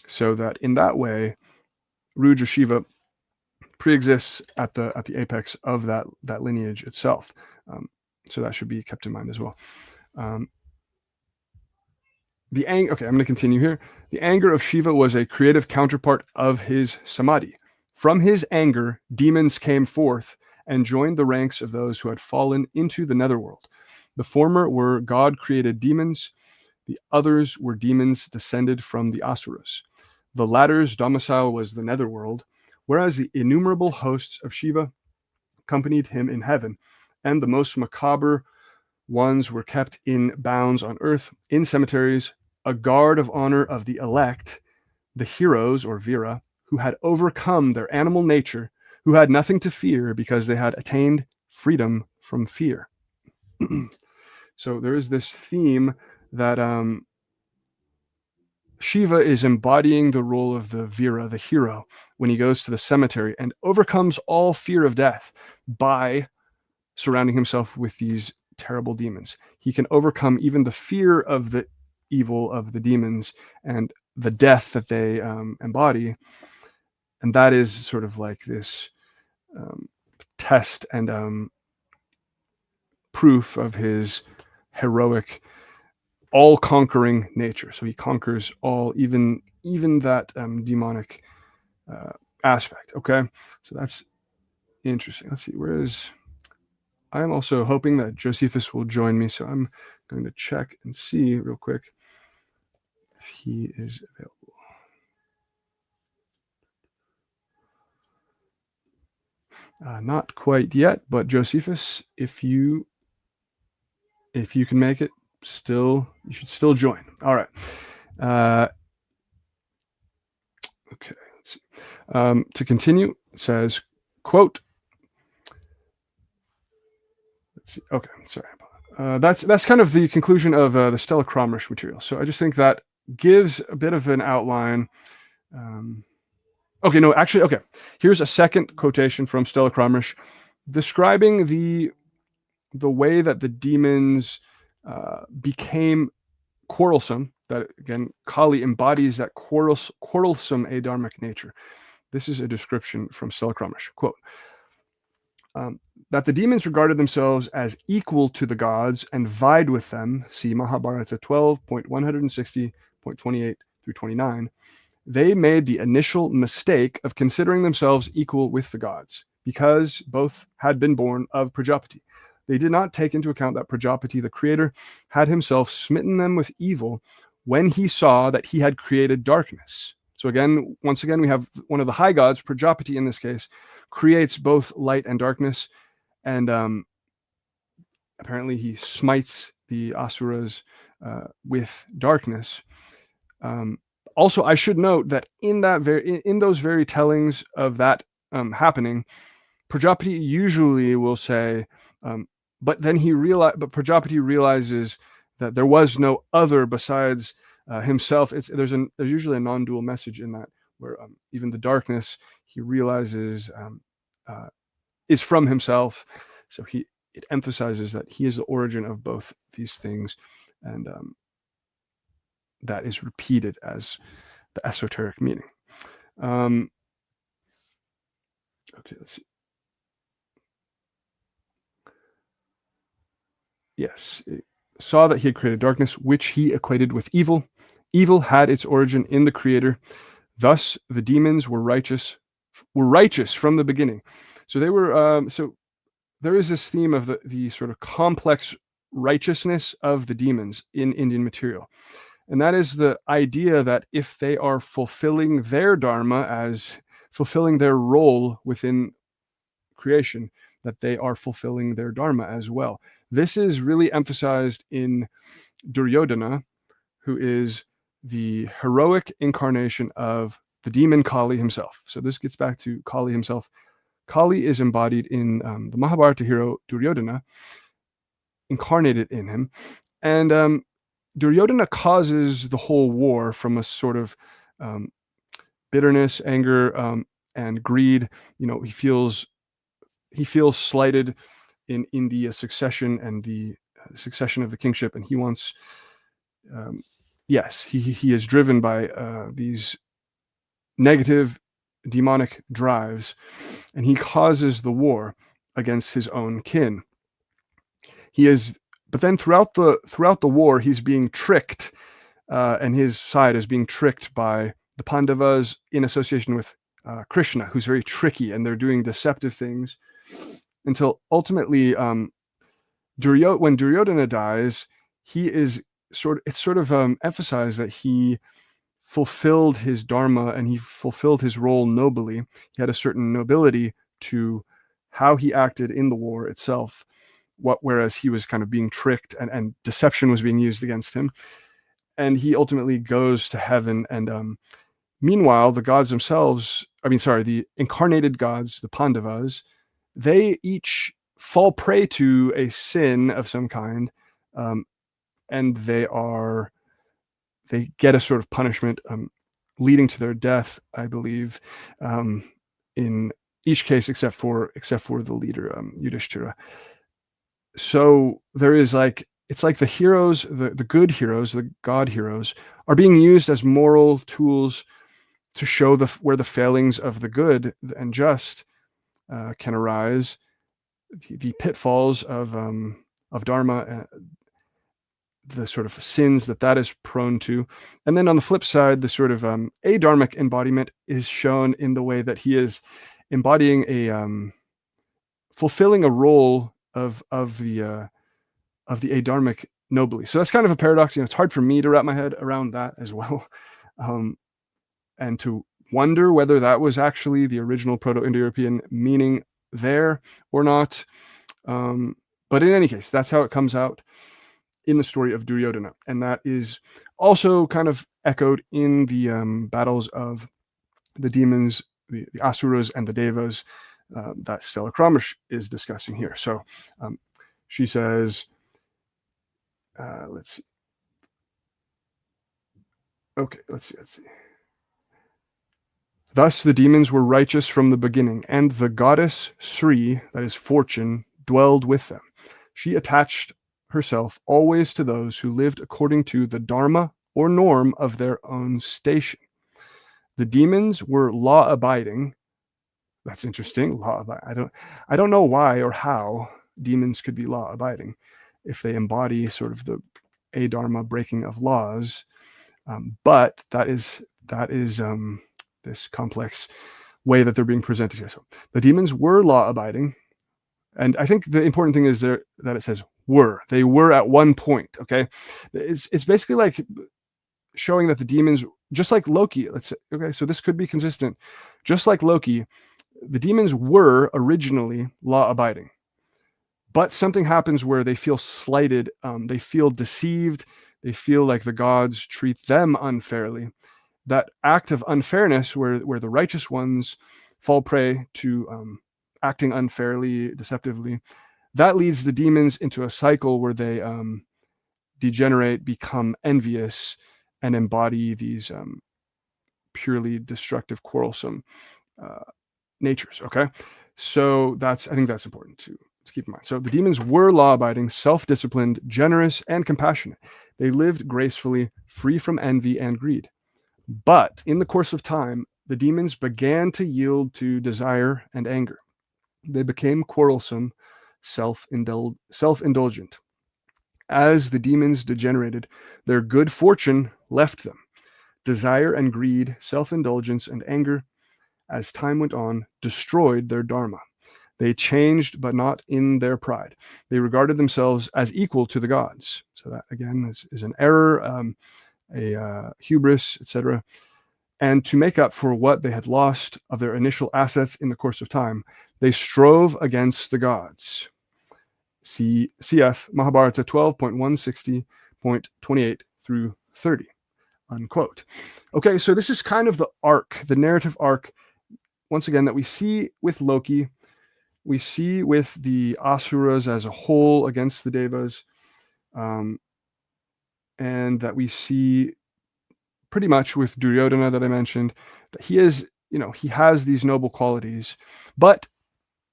So that in that way, Rudra Shiva pre-exists at the apex of that lineage itself. So that should be kept in mind as well. Okay, I'm going to continue here. The anger of Shiva was a creative counterpart of his samadhi. From his anger, demons came forth, and joined the ranks of those who had fallen into the netherworld. The former were God-created demons. The others were demons descended from the Asuras. The latter's domicile was the netherworld, whereas the innumerable hosts of Shiva accompanied him in heaven, and the most macabre ones were kept in bounds on earth, in cemeteries, a guard of honor of the elect, the heroes, or Vira, who had overcome their animal nature, who had nothing to fear because they had attained freedom from fear. So there is this theme that Shiva is embodying the role of the Vira, the hero, when he goes to the cemetery and overcomes all fear of death by surrounding himself with these terrible demons. He can overcome even the fear of the evil of the demons and the death that they embody. And that is sort of like this test and proof of his heroic, all-conquering nature. So he conquers all, even that demonic aspect. Okay, so that's interesting. Let's see, where is... I am also hoping that Josephus will join me, so I'm going to check and see real quick if he is available. Not quite yet, but Josephus, if you can make it, you should still join. All right. Okay, let's see. To continue, it says, quote, let's see. Okay, sorry. That's kind of the conclusion of the Stella Cromrish material. So I just think that gives a bit of an outline. Okay, no, actually, okay. Here's a second quotation from Stella Cromrish describing the way that the demons became quarrelsome. That, again, Kali embodies that quarrelsome adharmic nature. This is a description from Stella Cromrish. Quote, that the demons regarded themselves as equal to the gods and vied with them, see Mahabharata 12.160.28 through 29, they made the initial mistake of considering themselves equal with the gods, because both had been born of Prajapati. They did not take into account that Prajapati, the creator, had himself smitten them with evil when he saw that he had created darkness. So again, once again, we have one of the high gods, Prajapati in this case, creates both light and darkness, and apparently he smites the Asuras with darkness. Also, I should note that in those very tellings of that happening, Prajapati usually will say, but Prajapati realizes that there was no other besides himself. There's usually a non-dual message in that, where even the darkness he realizes is from himself. So it emphasizes that he is the origin of both these things, and that is repeated as the esoteric meaning. Okay, let's see. Yes, it saw that he had created darkness, which he equated with evil. Evil had its origin in the creator. Thus, the demons were righteous from the beginning. So they were. So there is this theme of the sort of complex righteousness of the demons in Indian material. And that is the idea that if they are fulfilling their Dharma, as fulfilling their role within creation, that they are fulfilling their Dharma as well. This is really emphasized in Duryodhana, who is the heroic incarnation of the demon Kali himself. So this gets back to Kali himself. Kali is embodied in the Mahabharata hero Duryodhana, incarnated in him. And Duryodhana causes the whole war from a sort of bitterness, anger, and greed. He feels slighted in the succession and the succession of the kingship, and he wants. He is driven by these negative demonic drives, and he causes the war against his own kin. But then throughout the war, he's being tricked, and his side is being tricked by the Pandavas in association with Krishna, who's very tricky, and they're doing deceptive things. until ultimately, when Duryodhana dies, he is emphasized that he fulfilled his dharma and he fulfilled his role nobly. He had a certain nobility to how he acted in the war itself, whereas he was kind of being tricked and deception was being used against him. And he ultimately goes to heaven. And meanwhile, the gods themselves, the incarnated gods, the Pandavas, they each fall prey to a sin of some kind, and they get a sort of punishment, leading to their death, I believe, in each case except for the leader, Yudhishthira. So there is it's like the heroes, the good heroes, the god heroes, are being used as moral tools to show where the failings of the good and just can arise, the pitfalls of Dharma, the sort of sins that is prone to. And then on the flip side, the sort of adharmic embodiment is shown in the way that he is embodying fulfilling a role of the adharmic nobly. So that's kind of a paradox. It's hard for me to wrap my head around that as well, and to wonder whether that was actually the original Proto-Indo-European meaning there or not. But in any case, that's how it comes out in the story of Duryodhana. And that is also kind of echoed in the battles of the demons, the Asuras and the Devas, that Stella Kramish is discussing here. So she says, let's see. Okay, let's see. Thus the demons were righteous from the beginning, and the goddess Sri, that is fortune, dwelled with them. She attached herself always to those who lived according to the Dharma or norm of their own station. The demons were law-abiding. That's interesting. Law-abiding. I don't know why or how demons could be law-abiding if they embody sort of the adharma breaking of laws. But that is this complex way that they're being presented here. So the demons were law-abiding. And I think the important thing is there that it says were. They were at one point, okay? It's basically like showing that the demons, just like Loki, let's say, okay, so this could be consistent. Just like Loki, the demons were originally law-abiding. But something happens where they feel slighted, they feel deceived, they feel like the gods treat them unfairly. That act of unfairness where the righteous ones fall prey to acting unfairly, deceptively, that leads the demons into a cycle where they degenerate, become envious, and embody these purely destructive, quarrelsome natures. Okay, so I think that's important to keep in mind. So the demons were law-abiding, self-disciplined, generous, and compassionate. They lived gracefully, free from envy and greed. But in the course of time, the demons began to yield to desire and anger. They became quarrelsome, self-indulgent. As the demons degenerated, their good fortune left them. Desire and greed, self-indulgence and anger, as time went on, destroyed their dharma. They changed, but not in their pride. They regarded themselves as equal to the gods. So that, again, is an error, a hubris, etc. And to make up for what they had lost of their initial assets in the course of time, they strove against the gods. CF Mahabharata 12.160.28 through 30, unquote. Okay, so this is kind of the arc, the narrative arc, once again, that we see with Loki, we see with the Asuras as a whole against the Devas, and that we see pretty much with Duryodhana that I mentioned, that he is, he has these noble qualities, but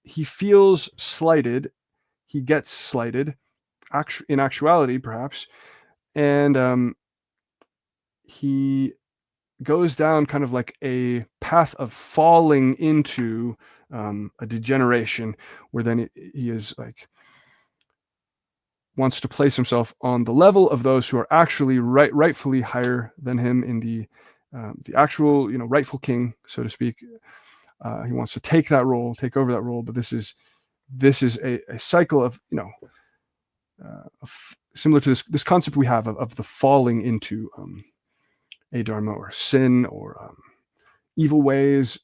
he feels slighted. He gets slighted, in actuality, perhaps, and he goes down kind of like a path of falling into a degeneration, where then he is like wants to place himself on the level of those who are actually rightfully higher than him in the actual rightful king, so to speak. He wants to take over that role, but this is this is a cycle of, similar to this concept we have of the falling into a dharma or sin or evil ways,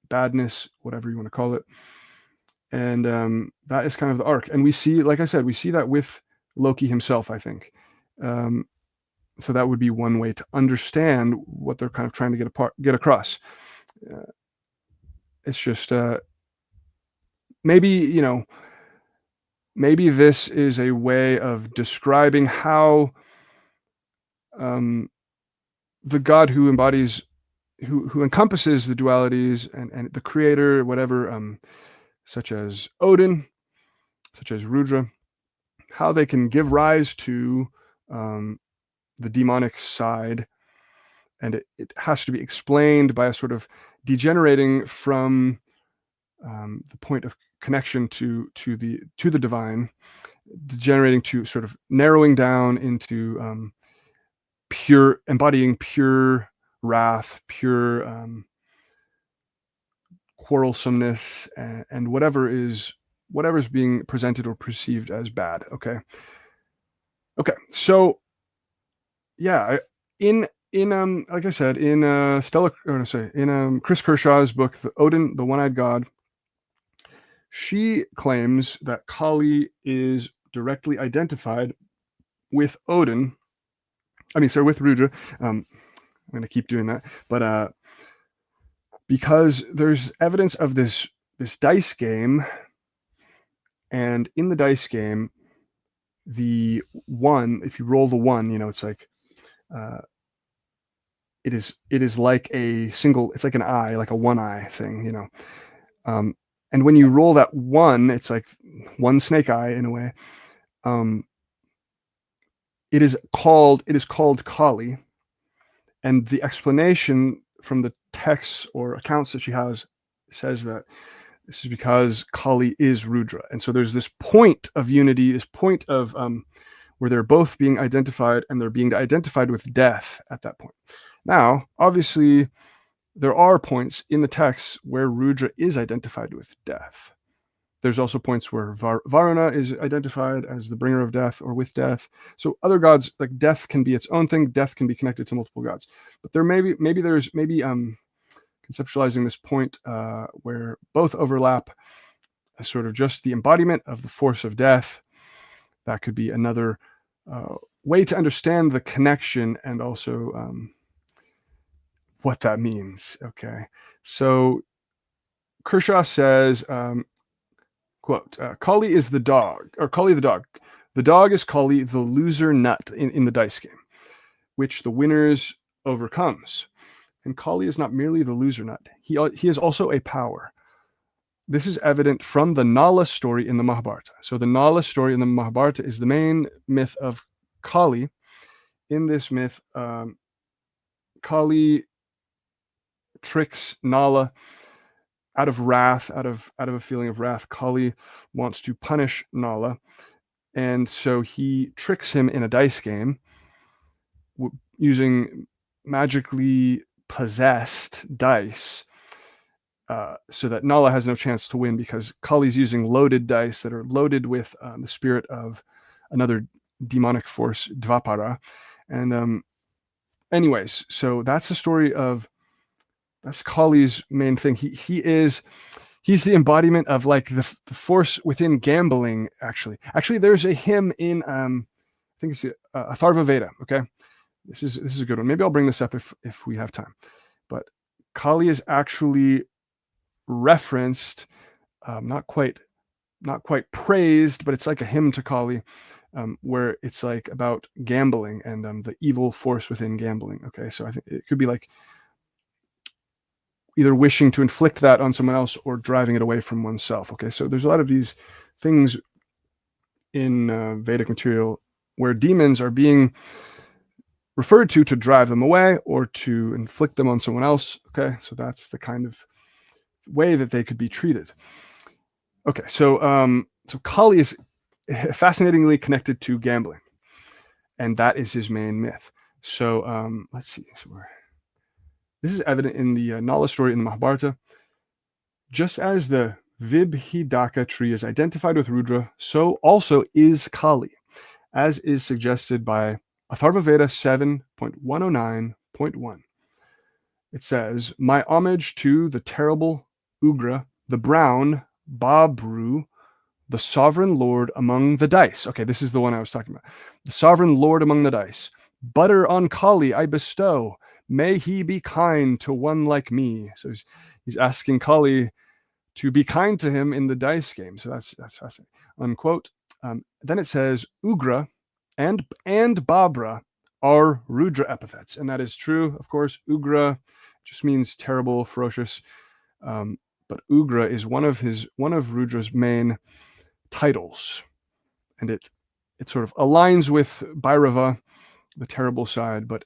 badness, whatever you want to call it. And that is kind of the arc. And we see, like I said, we see that with Loki himself, I think. So that would be one way to understand what they're kind of trying to get across. It's just maybe this is a way of describing how the God who embodies, who encompasses the dualities and the creator, whatever, such as Odin, such as Rudra, how they can give rise to the demonic side, and it has to be explained by a sort of degenerating from the point of connection to the divine, degenerating to sort of narrowing down into pure, embodying pure wrath, pure quarrelsomeness, and whatever's being presented or perceived as bad. Okay. So yeah, in like I said, in Chris Kershaw's book, Odin, the One-Eyed God, she claims that Kali is directly identified with Odin. With Rudra. I'm going to keep doing that, but because there's evidence of this dice game, and in the dice game, the one, if you roll the one, it's like it is like a single, it's like an eye, like a one eye thing, and when you roll that one, it's like one snake eye in a way. It is called Kali, and the explanation from the texts or accounts that she has says that this is because Kali is Rudra, and so there's this point of unity, this point of where they're both being identified, and they're being identified with death at that point. Now, obviously, there are points in the texts where Rudra is identified with death. There's also points where Varuna is identified as the bringer of death or with death. So other gods, like death, can be its own thing. Death can be connected to multiple gods. But there maybe conceptualizing this point where both overlap as sort of just the embodiment of the force of death. That could be another way to understand the connection, and also what that means. Okay, so Kershaw says, quote, Kali is the dog, or Kali the dog. The dog is Kali, the loser nut in the dice game, which the winners overcomes. And Kali is not merely the loser nut. He is also a power. This is evident from the Nala story in the Mahabharata. So the Nala story in the Mahabharata is the main myth of Kali. In this myth, Kali tricks Nala out of wrath, out of a feeling of wrath. Kali wants to punish Nala, and so he tricks him in a dice game using magically possessed dice, so that Nala has no chance to win, because Kali's using loaded dice that are loaded with the spirit of another demonic force, Dvapara. And anyways, so that's the story of, that's Kali's main thing. He's the embodiment of like the force within gambling. Actually, there's a hymn in I think it's Atharva Veda. Okay, this is a good one. Maybe I'll bring this up if we have time. But Kali is actually referenced, not quite praised, but it's like a hymn to Kali, where it's like about gambling and the evil force within gambling. Okay, so I think it could be like either wishing to inflict that on someone else or driving it away from oneself. Okay, so there's a lot of these things in Vedic material where demons are being referred to drive them away or to inflict them on someone else. Okay, so that's the kind of way that they could be treated. Okay, so Kali is fascinatingly connected to gambling, and that is his main myth. So let's see. So this is evident in the Nala story in the Mahabharata. Just as the Vibhidaka tree is identified with Rudra, so also is Kali, as is suggested by Atharvaveda 7.109.1. It says, "My homage to the terrible Ugra, the brown Babru, the sovereign lord among the dice." Okay, this is the one I was talking about. The sovereign lord among the dice. "Butter on Kali I bestow. May he be kind to one like me." So he's asking Kali to be kind to him in the dice game. So that's fascinating. Unquote. Then it says, "Ugra and Babra are Rudra epithets." And that is true. Of course, Ugra just means terrible, ferocious. But Ugra is one of Rudra's main titles. And it sort of aligns with Bhairava, the terrible side, but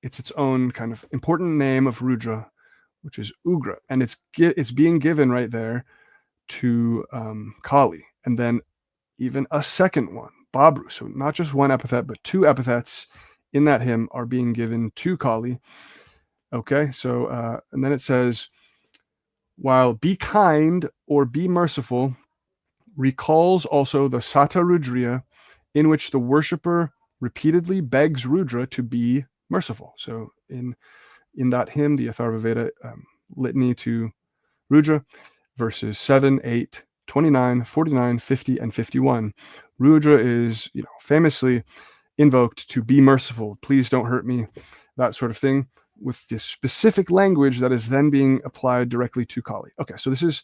it's its own kind of important name of Rudra, which is Ugra. And it's being given right there to Kali. And then even a second one, Babru. So not just one epithet, but two epithets in that hymn are being given to Kali. Okay, so, and then it says, while be kind or be merciful recalls also the Sata Rudriya, in which the worshipper repeatedly begs Rudra to be merciful. So in that hymn, the Atharvaveda litany to Rudra, verses 7, 8, 29, 49, 50, and 51, Rudra is, famously invoked to be merciful. Please don't hurt me, that sort of thing, with this specific language that is then being applied directly to Kali. Okay, so this is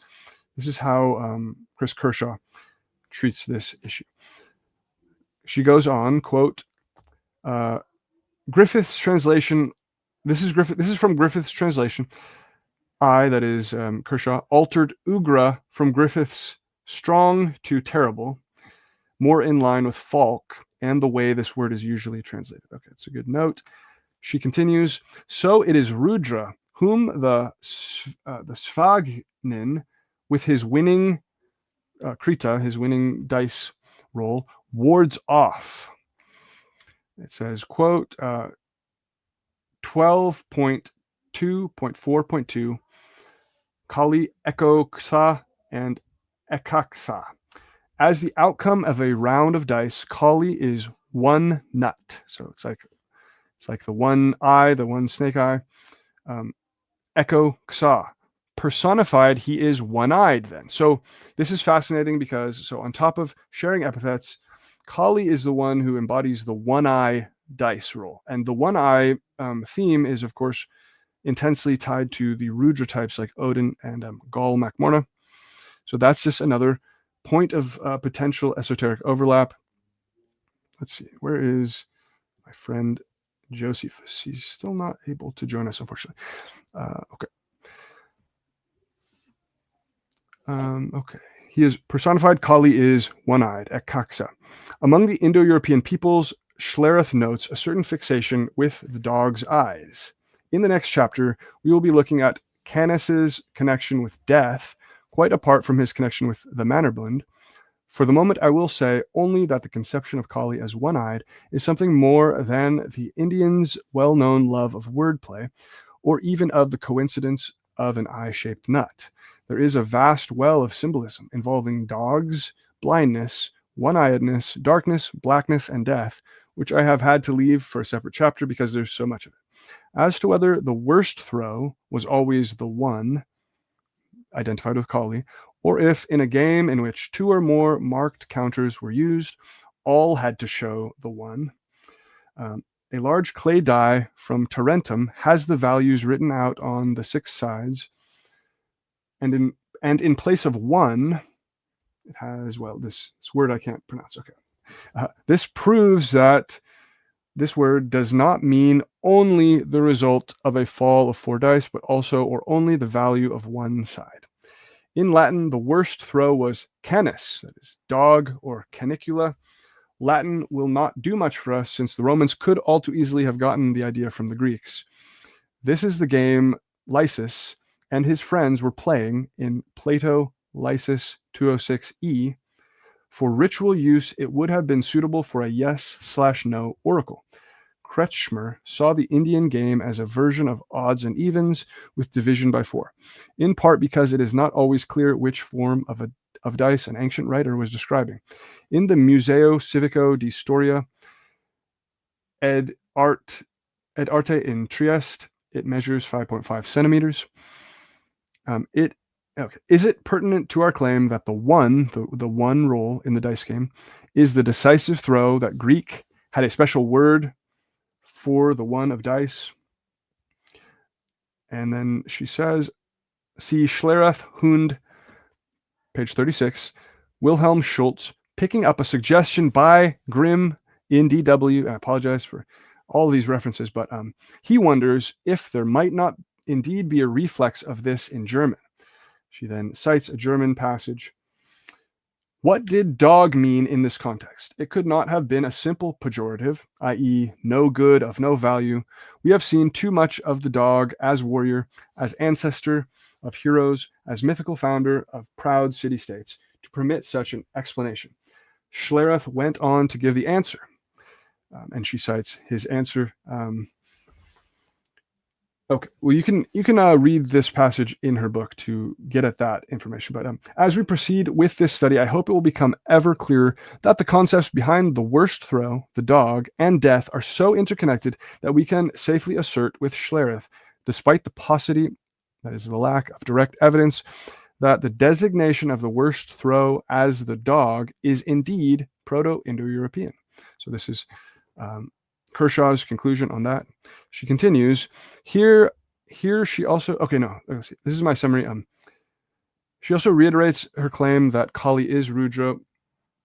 how Chris Kershaw treats this issue. She goes on, quote, Griffith's translation. This is from Griffith's translation. I, that is Kershaw, altered Ugra from Griffith's strong to terrible, more in line with Falk and the way this word is usually translated. Okay, it's a good note. She continues, so it is Rudra, whom the Svagnin, with his winning Krita, his winning dice roll, wards off. It says, quote, 12.2.4.2, Kali Ekoksa and Ekaksa. As the outcome of a round of dice, Kali is one nut. So it's like the one eye, the one snake eye. Ekoksa. Personified, he is one-eyed then. So this is fascinating because, on top of sharing epithets, Kali is the one who embodies the one-eye dice roll. And the one-eye theme is, of course, intensely tied to the Rudra types like Odin and Gal Macmorna. So that's just another point of potential esoteric overlap. Let's see, where is my friend Josephus? He's still not able to join us, unfortunately. Okay. Okay. He is personified. Kali is one-eyed, Ekaksa. Among the Indo-European peoples, Schlereth notes a certain fixation with the dog's eyes. In the next chapter, we will be looking at Canis's connection with death, quite apart from his connection with the Mannerblund. For the moment, I will say only that the conception of Kali as one-eyed is something more than the Indians' well-known love of wordplay, or even of the coincidence of an eye-shaped nut. There is a vast well of symbolism involving dogs, blindness, one-eyedness, darkness, blackness, and death, which I have had to leave for a separate chapter because there's so much of it. As to whether the worst throw was always the one, identified with Kali, or if in a game in which two or more marked counters were used, all had to show the one. A large clay die from Tarentum has the values written out on the 6 sides, and in place of one, it has, this word I can't pronounce. Okay. This proves that this word does not mean only the result of a fall of 4 dice, but also or only the value of one side. In Latin, the worst throw was canis, that is dog or canicula. Latin will not do much for us since the Romans could all too easily have gotten the idea from the Greeks. This is the game Lysis and his friends were playing in Plato Lysis 206e. For ritual use, it would have been suitable for a yes/no oracle. Kretschmer saw the Indian game as a version of odds and evens with division by 4, in part because it is not always clear which form of dice an ancient writer was describing. In the Museo Civico di Storia ed Arte in Trieste, it measures 5.5 centimeters. Is it pertinent to our claim that the one roll in the dice game is the decisive throw, that Greek had a special word for the one of dice? And then she says, see Schlereth Hund, page 36, Wilhelm Schultz, picking up a suggestion by Grimm in DW. I apologize for all these references, but he wonders if there might not indeed be a reflex of this in German. She then cites a German passage. What did dog mean in this context? It could not have been a simple pejorative, i.e., no good, of no value. We have seen too much of the dog as warrior, as ancestor of heroes, as mythical founder of proud city-states, to permit such an explanation. Schlereth went on to give the answer, and she cites his answer. Okay, well, you can read this passage in her book to get at that information. But as we proceed with this study, I hope it will become ever clearer that the concepts behind the worst throw, the dog, and death are so interconnected that we can safely assert with Schlereth, despite the paucity, that is the lack of direct evidence, that the designation of the worst throw as the dog is indeed Proto-Indo-European. So this is Kershaw's conclusion on that. She continues, here she also, this is my summary. She also reiterates her claim that Kali is Rudra.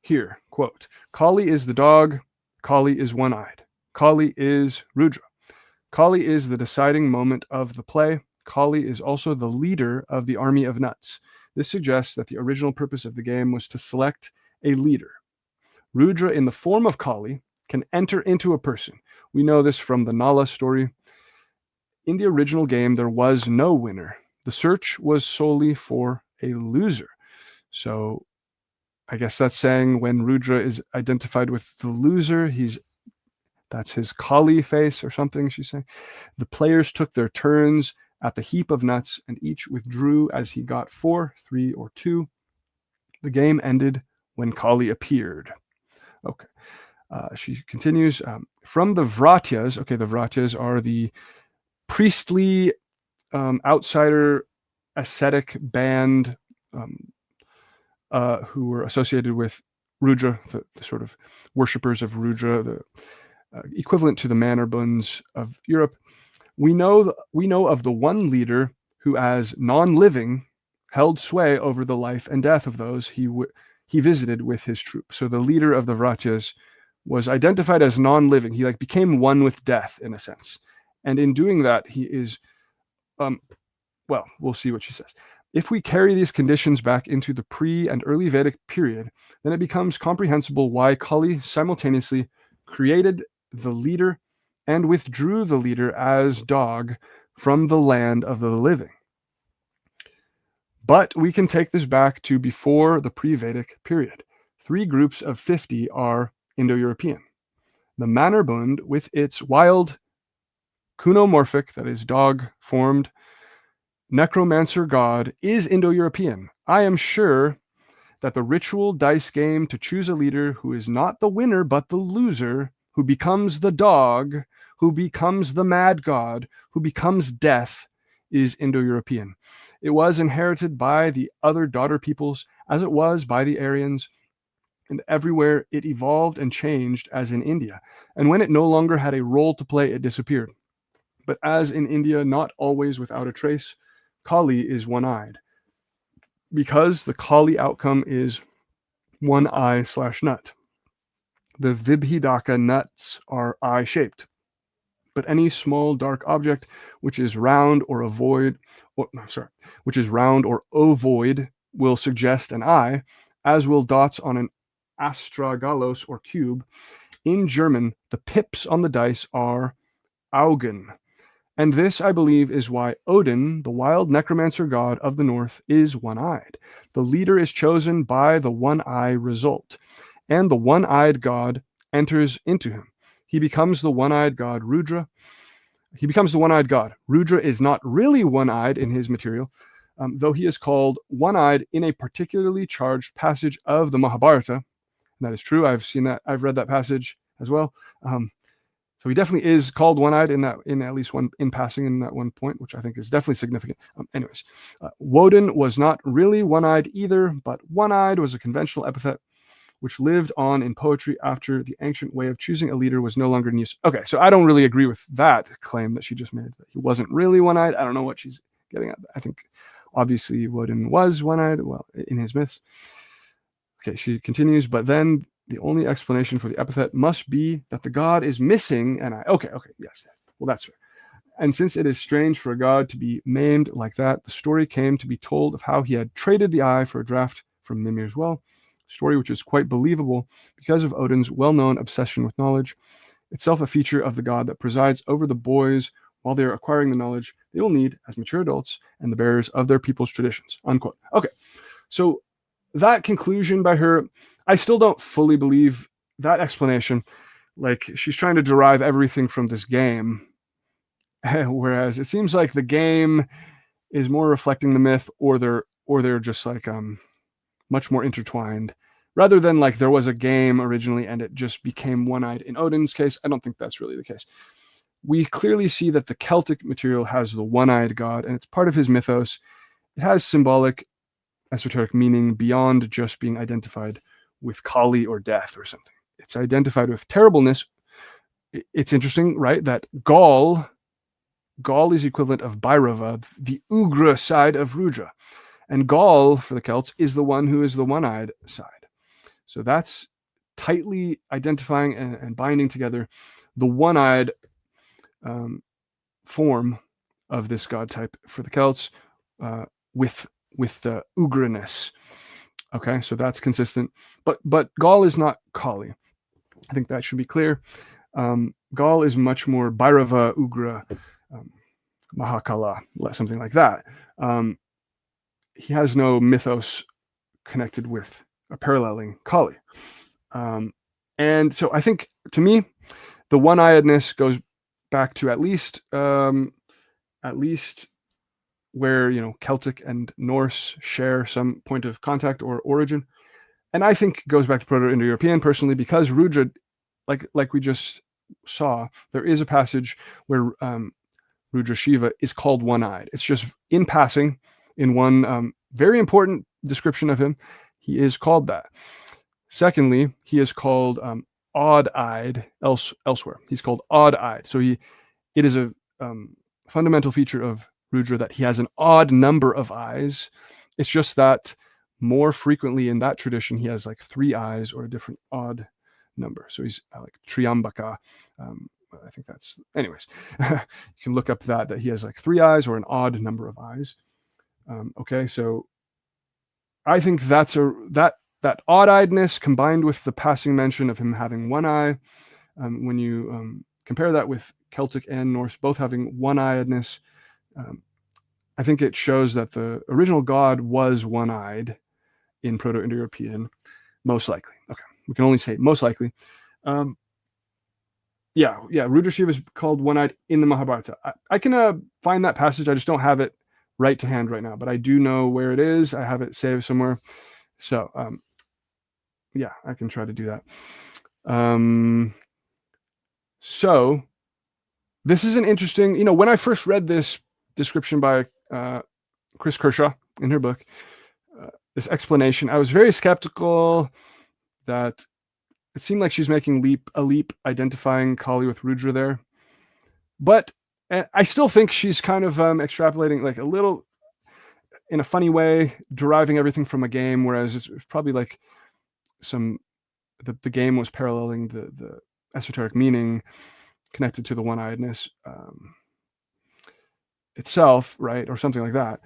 Here, quote, Kali is the dog, Kali is one-eyed. Kali is Rudra. Kali is the deciding moment of the play. Kali is also the leader of the army of nuts. This suggests that the original purpose of the game was to select a leader. Rudra in the form of Kali can enter into a person. We know this from the Nala story. In the original game, there was no winner. The search was solely for a loser. So I guess that's saying when Rudra is identified with the loser, that's his Kali face or something, she's saying. The players took their turns at the heap of nuts, and each withdrew as he got 4, 3, or 2. The game ended when Kali appeared. Okay. She continues, from the Vratyas, the Vratyas are the priestly, outsider, ascetic band who were associated with Rudra, the sort of worshippers of Rudra, the equivalent to the Mannerbunds of Europe. We know of the one leader who, as non-living, held sway over the life and death of those he visited with his troop. So the leader of the Vratyas was identified as non-living. He became one with death in a sense. And in doing that, he is, we'll see what she says. If we carry these conditions back into the pre and early Vedic period, then it becomes comprehensible why Kali simultaneously created the leader and withdrew the leader as dog from the land of the living. But we can take this back to before the pre-Vedic period. 3 groups of 50 are Indo-European. The Mannerbund, with its wild, kunomorphic, that is dog-formed, necromancer god, is Indo-European. I am sure that the ritual dice game to choose a leader who is not the winner but the loser, who becomes the dog, who becomes the mad god, who becomes death, is Indo-European. It was inherited by the other daughter peoples, as it was by the Aryans, and everywhere it evolved and changed, as in India. And when it no longer had a role to play, it disappeared. But as in India, not always without a trace, Kali is one-eyed. Because the Kali outcome is one eye/nut. The Vibhidaka nuts are eye-shaped. But any small dark object which is round or ovoid, will suggest an eye, as will dots on an astragallos or cube. In German, the pips on the dice are Augen. And this, I believe, is why Odin, the wild necromancer god of the north, is one-eyed. The leader is chosen by the one-eye result, and the one-eyed god enters into him. he becomes the one-eyed god Rudra. He becomes the one-eyed god. Rudra is not really one-eyed in his material, though he is called one-eyed in a particularly charged passage of the Mahabharata. And that is true. I've seen that. I've read that passage as well. So he definitely is called one-eyed in at least one in passing in that one point, which I think is definitely significant. Anyways, Woden was not really one-eyed either, but one-eyed was a conventional epithet which lived on in poetry after the ancient way of choosing a leader was no longer in use. Okay, so I don't really agree with that claim that she just made, that he wasn't really one-eyed. I don't know what she's getting at. I think obviously Woden was one-eyed, well, in his myths. Okay, she continues, but then the only explanation for the epithet must be that the god is missing an eye. Okay, yes. Well, that's fair. And since it is strange for a god to be maimed like that, the story came to be told of how he had traded the eye for a draft from Mimir's well, a story which is quite believable because of Odin's well-known obsession with knowledge, itself a feature of the god that presides over the boys while they are acquiring the knowledge they will need as mature adults and the bearers of their people's traditions, unquote. Okay, so that conclusion by her, I still don't fully believe that explanation. Like, she's trying to derive everything from this game, whereas it seems like the game is more reflecting the myth, or they're just like much more intertwined, rather than like there was a game originally and it just became one-eyed in Odin's case. I don't think that's really the case. We clearly see that the Celtic material has the one-eyed god, and it's part of his mythos. It has symbolic, esoteric meaning beyond just being identified with Kali or death or something. It's identified with terribleness. It's interesting, right, that Gaul is equivalent of Bhairava, the Ugra side of Rudra. And Gaul, for the Celts, is the one who is the one-eyed side. So that's tightly identifying and binding together the one-eyed form of this god type for the Celts with the Ugraness. Okay, so that's consistent. But Gaul is not Kali. I think that should be clear. Gaul is much more Bhairava, Ugra, Mahakala, something like that. He has no mythos connected with a paralleling Kali. And so I think, to me, the one-eyedness goes back to at least where, Celtic and Norse share some point of contact or origin. And I think it goes back to Proto-Indo-European personally, because Rudra, like we just saw, there is a passage where Rudra Shiva is called one-eyed. It's just in passing in one very important description of him. He is called that. Secondly, he is called odd-eyed elsewhere. He's called odd-eyed. So it is a fundamental feature of Rudra that he has an odd number of eyes. It's just that more frequently in that tradition, he has like 3 eyes or a different odd number. So he's like Triambaka. I think that's, anyways, you can look up that he has like 3 eyes or an odd number of eyes. Okay, so I think that's that odd-eyedness combined with the passing mention of him having one eye, when you compare that with Celtic and Norse both having one-eyedness, I think it shows that the original god was one-eyed in Proto-Indo-European, most likely. Okay, we can only say most likely. Yeah, Rudra Shiva is called one-eyed in the Mahabharata. I can find that passage. I just don't have it right to hand right now, but I do know where it is. I have it saved somewhere. So, yeah, I can try to do that. So this is an interesting, when I first read this description by Chris Kershaw in her book, this explanation, I was very skeptical that it seemed like she's making a leap identifying Kali with Rudra there. But I still think she's kind of extrapolating, like a little in a funny way, deriving everything from a game, whereas it's probably like the game was paralleling the esoteric meaning connected to the one-eyedness itself, right? Or something like that.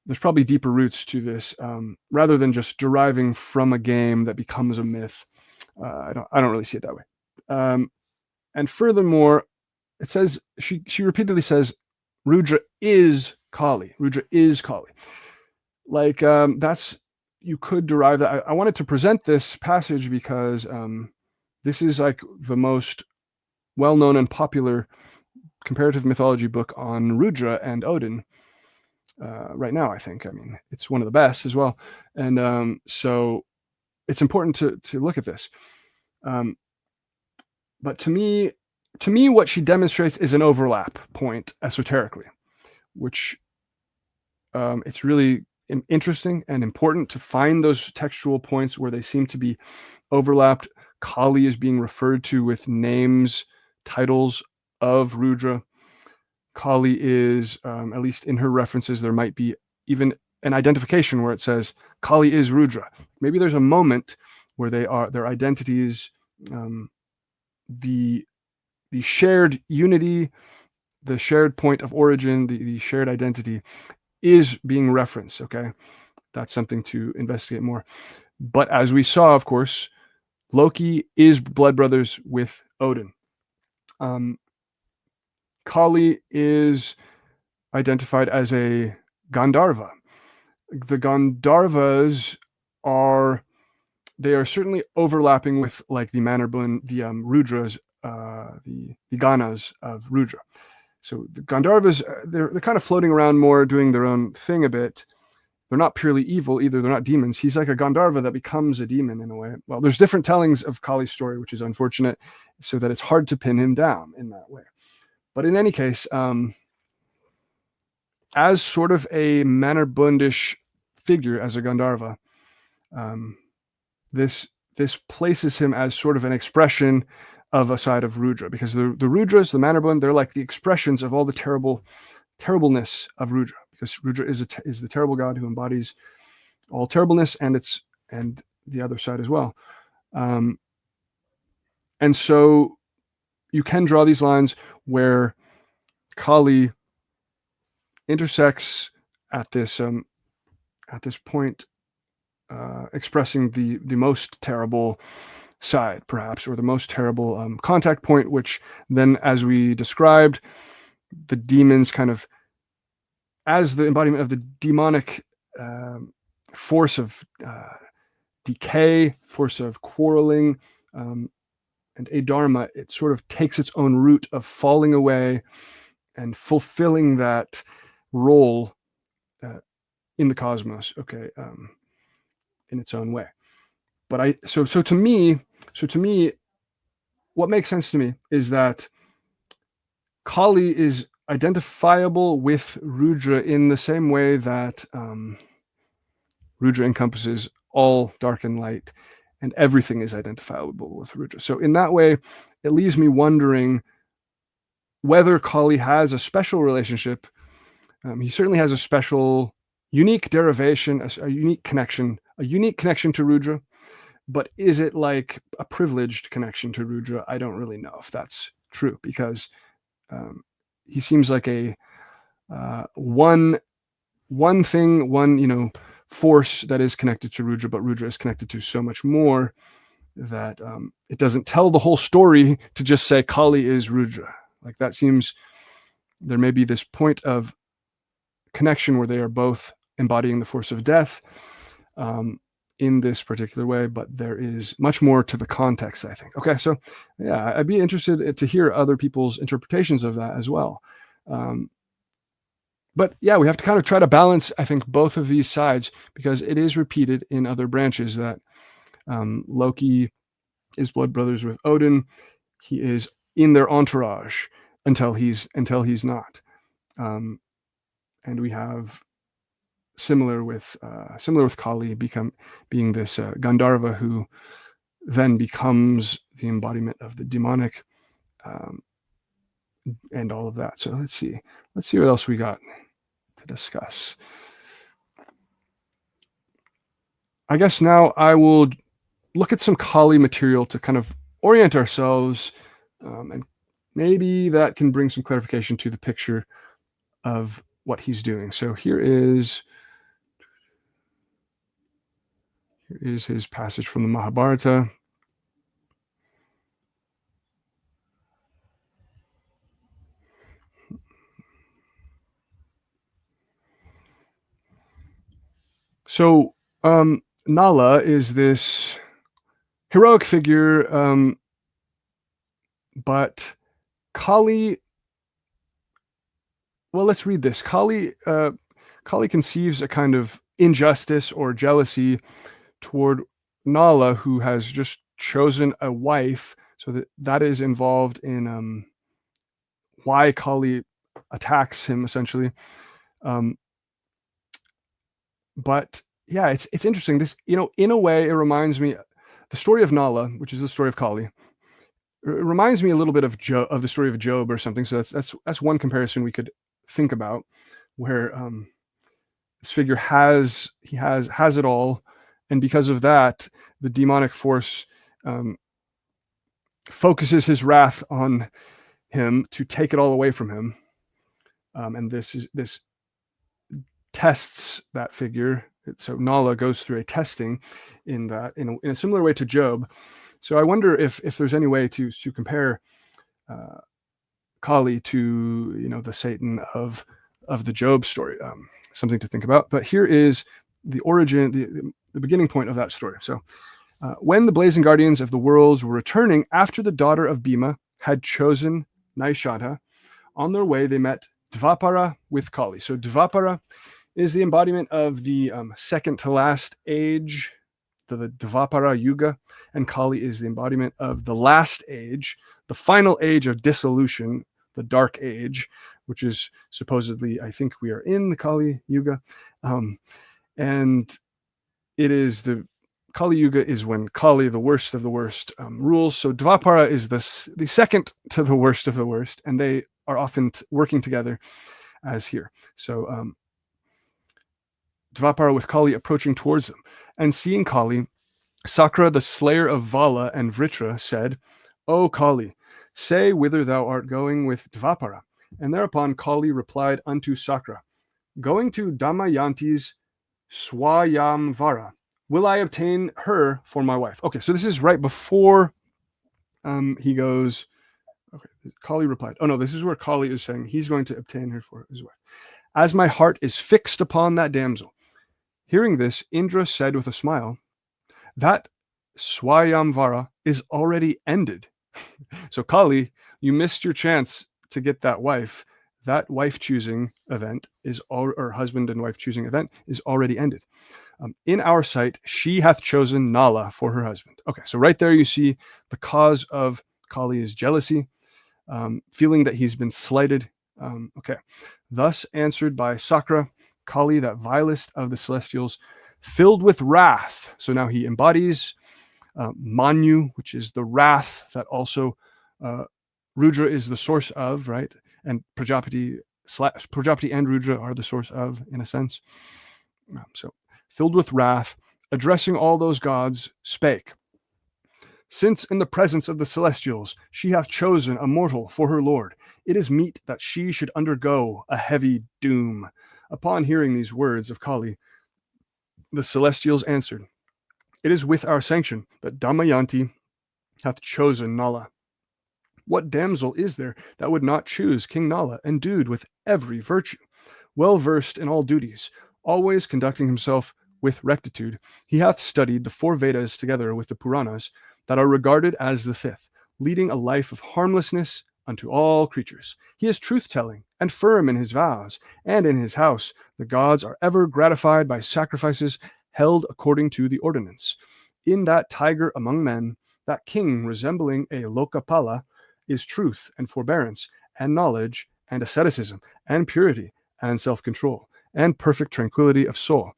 There's probably deeper roots to this, rather than just deriving from a game that becomes a myth. I don't really see it that way. And furthermore, it says, she repeatedly says, Rudra is Kali. Rudra is Kali. Like, you could derive that. I wanted to present this passage because this is like the most well-known and popular comparative mythology book on Rudra and Odin right now, I think. I mean, it's one of the best as well. And so it's important to look at this. But to me, what she demonstrates is an overlap point esoterically, which it's really interesting and important to find those textual points where they seem to be overlapped. Kali is being referred to with names, titles of Rudra. Kali is, at least in her references, there might be even an identification where it says Kali is Rudra. Maybe there's a moment where their identities, the shared unity, the shared point of origin, the shared identity is being referenced. Okay, that's something to investigate more. But as we saw, of course, Loki is blood brothers with Odin. Kali is identified as a Gandharva. The Gandharvas are certainly overlapping with like the Manarbun, the Rudras, the Ganas of Rudra. So the Gandharvas, they're kind of floating around more, doing their own thing a bit. They're not purely evil either. They're not demons. He's like a Gandharva that becomes a demon in a way. Well, there's different tellings of Kali's story, which is unfortunate, so that it's hard to pin him down in that way. But in any case, as sort of a Manarbundish figure, as a Gandharva, this places him as sort of an expression of a side of Rudra, because the Rudras, the Manarbund, they're like the expressions of all the terribleness of Rudra, because Rudra is the terrible god who embodies all terribleness, and the other side as well. And so you can draw these lines where Kali intersects at this point, expressing the most terrible side, perhaps, or the most terrible contact point, which then, as we described, the demons kind of, as the embodiment of the demonic force of decay, force of quarreling, and a Dharma, it sort of takes its own route of falling away and fulfilling that role in the cosmos, okay, in its own way. But so to me, what makes sense to me is that Kali is identifiable with Rudra in the same way that Rudra encompasses all dark and light, and everything is identifiable with Rudra. So in that way, it leaves me wondering whether Kali has a special relationship. He certainly has a special, unique derivation, a unique connection to Rudra. But is it like a privileged connection to Rudra? I don't really know if that's true, because he seems like a one thing, force that is connected to Rudra, but Rudra is connected to so much more that it doesn't tell the whole story to just say Kali is Rudra. Like, that seems, there may be this point of connection where they are both embodying the force of death in this particular way, but there is much more to the context, I think. Okay, so yeah, I'd be interested to hear other people's interpretations of that as well. But yeah, we have to kind of try to balance, I think, both of these sides, because it is repeated in other branches that Loki is blood brothers with Odin. He is in their entourage until he's not. And we have similar with Kali being this Gandharva who then becomes the embodiment of the demonic, and all of that. So let's see what else we got to discuss. I guess now I will look at some Kali material to kind of orient ourselves, and maybe that can bring some clarification to the picture of what he's doing. So here is his passage from the Mahabharata. So Nala is this heroic figure, but Kali, well, let's read this. Kali conceives a kind of injustice or jealousy toward Nala, who has just chosen a wife. So that is involved in why Kali attacks him, essentially. But yeah, it's interesting. This, in a way, it reminds me, the story of Nala, which is the story of Kali, it reminds me a little bit of the story of Job or something. So that's one comparison we could think about, where this figure has it all, and because of that, the demonic force focuses his wrath on him to take it all away from him, and this tests that figure. So Nala goes through a testing in a similar way to Job. So I wonder if there's any way to compare Kali to the Satan of the Job story. Something to think about. But here is the origin, the beginning point of that story. So when the blazing guardians of the worlds were returning after the daughter of Bhima had chosen Naishadha, on their way they met Dvapara with Kali. So Dvapara is the embodiment of the second to last age, the Dvapara Yuga, and Kali is the embodiment of the last age, the final age of dissolution, the Dark Age, which is supposedly, I think we are in the Kali Yuga, and it is the Kali Yuga is when Kali, the worst of the worst, rules. So Dvapara is the second to the worst of the worst, and they are often working together as here. So Dvapara with Kali approaching towards them, and seeing Kali, Sakra, the slayer of Vala and Vritra, said, "O Kali, say whither thou art going with Dvapara." And thereupon Kali replied unto Sakra, "Going to Damayanti's Swayamvara. Will I obtain her for my wife?" Okay, so this is right before he goes. Okay, Kali replied. Oh no, this is where Kali is saying he's going to obtain her for his wife. "As my heart is fixed upon that damsel." Hearing this, Indra said with a smile, "That Swayamvara is already ended." So Kali, you missed your chance to get that wife. That wife choosing event or husband and wife choosing event is already ended. In our sight, she hath chosen Nala for her husband. Okay, so right there you see the cause of Kali's jealousy, feeling that he's been slighted. Okay, thus answered by Sakra, Kali, that vilest of the celestials, filled with wrath. So now he embodies Manu, which is the wrath that also Rudra is the source of, right? And Prajapati and Rudra are the source of, in a sense. So filled with wrath, addressing all those gods, spake, "Since in the presence of the celestials she hath chosen a mortal for her lord, it is meet that she should undergo a heavy doom." Upon hearing these words of Kali, the celestials answered, "It is with our sanction that Damayanti hath chosen Nala. What damsel is there that would not choose King Nala, endued with every virtue, well versed in all duties, always conducting himself with rectitude? He hath studied the 4 Vedas together with the Puranas that are regarded as the 5th, leading a life of harmlessness unto all creatures. He is truth-telling and firm in his vows, and in his house the gods are ever gratified by sacrifices held according to the ordinance. In that tiger among men, that king resembling a Lokapala, is truth and forbearance and knowledge and asceticism and purity and self-control and perfect tranquility of soul.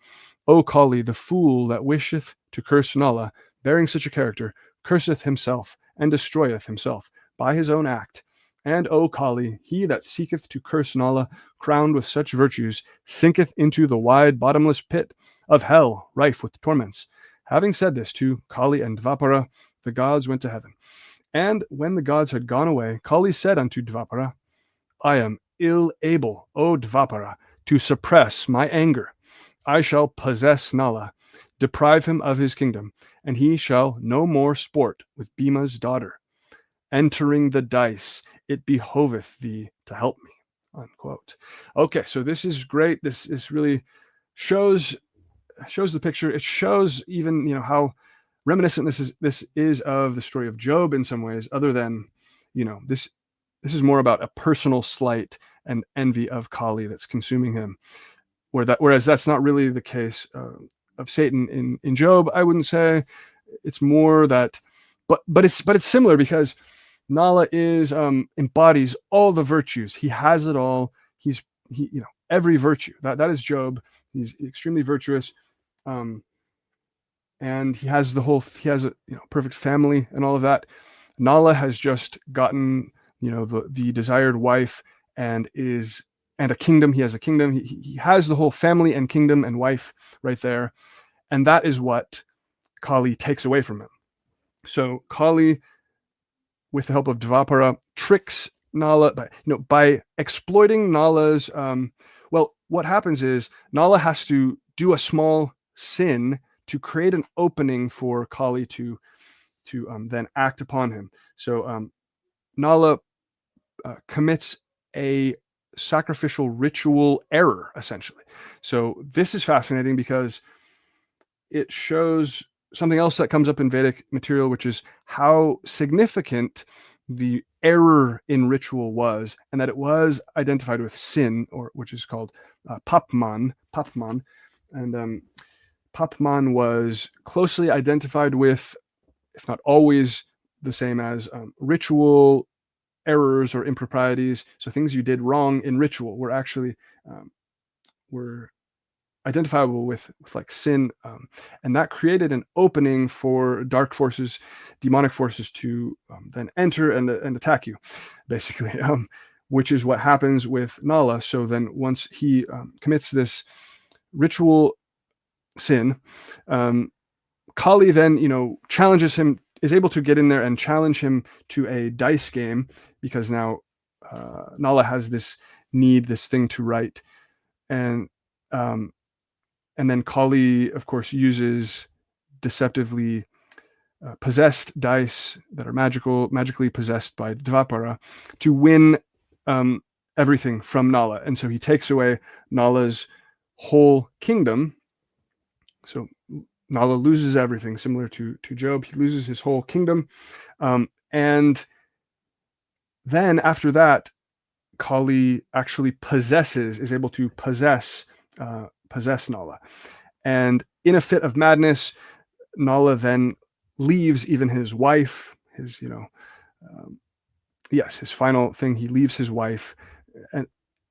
O Kali, the fool that wisheth to curse Nala, bearing such a character, curseth himself and destroyeth himself by his own act. And O Kali, he that seeketh to curse Nala, crowned with such virtues, sinketh into the wide bottomless pit of hell, rife with torments. Having said this to Kali and Dvapara, the gods went to heaven. And when the gods had gone away, Kali said unto Dvapara, "I am ill able, O Dvapara, to suppress my anger. I shall possess Nala, deprive him of his kingdom, and he shall no more sport with Bhima's daughter. Entering the dice, it behoveth thee to help me." Unquote. Okay, so this is great. This really shows the picture. It shows even how reminiscent this is of the story of Job in some ways, other than this this is more about a personal slight and envy of Kali that's consuming him. Whereas that's not really the case of Satan in Job. I wouldn't say. It's more that, but it's similar, because Nala embodies all the virtues. He has it all. He every virtue. That is Job. He's extremely virtuous, and he has a perfect family and all of that. Nala has just gotten the desired wife and a kingdom. He has a kingdom. He has the whole family and kingdom and wife right there, and that is what Kali takes away from him. So Kali, with the help of Dvapara, tricks Nala by exploiting Nala's. What happens is Nala has to do a small sin to create an opening for Kali to then act upon him. So Nala commits a sacrificial ritual error, essentially. So this is fascinating because it shows something else that comes up in Vedic material, which is how significant the error in ritual was, and that it was identified with sin, or which is called papman, and papman was closely identified with, if not always the same as, ritual errors or improprieties. So things you did wrong in ritual were actually were identifiable with like sin, and that created an opening for dark forces, demonic forces to then enter and attack you, basically, which is what happens with Nala. So then once he commits this ritual sin, Kali then challenges him, is able to get in there and challenge him to a dice game, because now Nala has this thing to write, and then Kali, of course, uses deceptively possessed dice that are magically possessed by Dvapara to win everything from Nala. And so he takes away Nala's whole kingdom. So Nala loses everything, similar to Job. He loses his whole kingdom. And then after that, Kali actually is able to possess Nala. And in a fit of madness, Nala then leaves even his wife, his final thing. He leaves his wife. And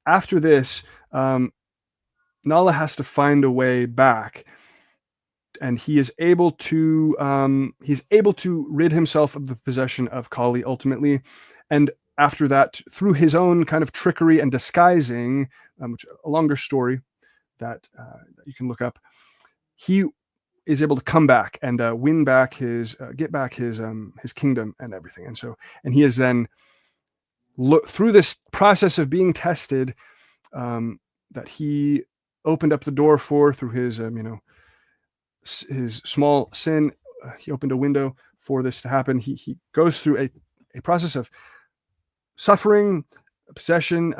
after this, Nala has to find a way back. And he is able to rid himself of the possession of Kali ultimately. And after that, through his own kind of trickery and disguising, which a longer story that you can look up, he is able to come back and win back get back his kingdom and everything. And he is then through this process of being tested, that he opened up the door through his small sin. He opened a window for this to happen. He goes through a process of suffering, possession,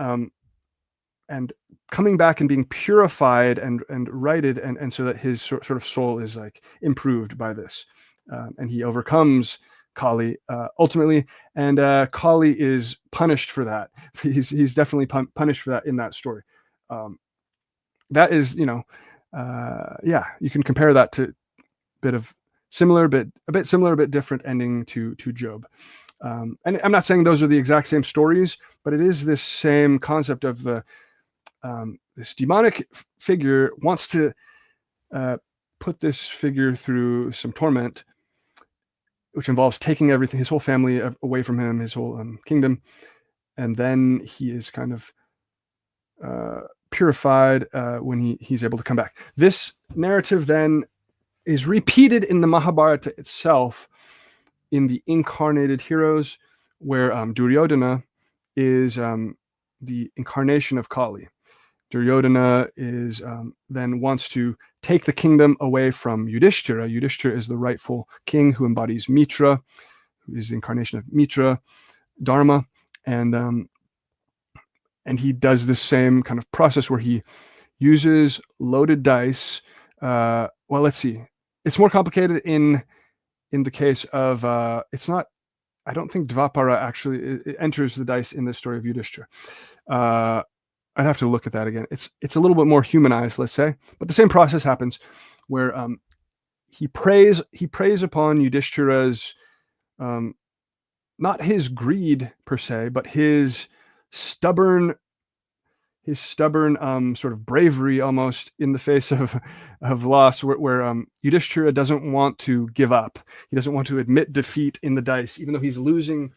and coming back and being purified and righted, and so that his sort of soul is like improved by this, and he overcomes Kali ultimately, and Kali is punished for that. He's definitely punished for that in that story. That is, you can compare that to a bit similar, a bit different ending to Job. And I'm not saying those are the exact same stories, but it is this same concept of this demonic figure wants to put this figure through some torment, which involves taking everything, his whole family away from him, his whole kingdom, and then he is kind of purified when he's able to come back. This narrative then is repeated in the Mahabharata itself, in the incarnated heroes, where Duryodhana is the incarnation of Kali. Duryodhana is then wants to take the kingdom away from Yudhishthira. Yudhishthira is the rightful king who embodies Mitra, who is the incarnation of Mitra, Dharma, and he does the same kind of process where he uses loaded dice. Let's see. It's more complicated in the case of it's not I don't think Dvapara actually it enters the dice in the story of Yudhishthira. I'd have to look at that again. It's a little bit more humanized, let's say, but the same process happens where he preys upon Yudhishthira's not his greed per se, but his stubborn sort of bravery almost in the face of loss, where Yudhishthira doesn't want to give up. He doesn't want to admit defeat in the dice, even though he's losing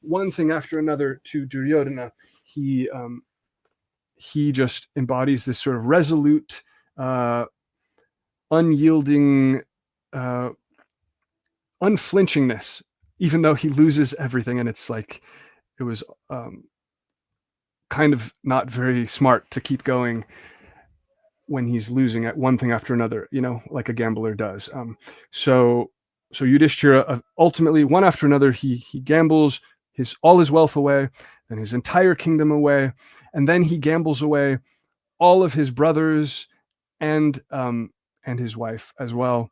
one thing after another to Duryodhana. He just embodies this sort of resolute, unyielding, unflinchingness, even though he loses everything. And it's like, it was kind of not very smart to keep going when he's losing at one thing after another, like a gambler does. So Yudhishthira, ultimately, one after another, he gambles all his wealth away, then his entire kingdom away, and then he gambles away all of his brothers and his wife as well,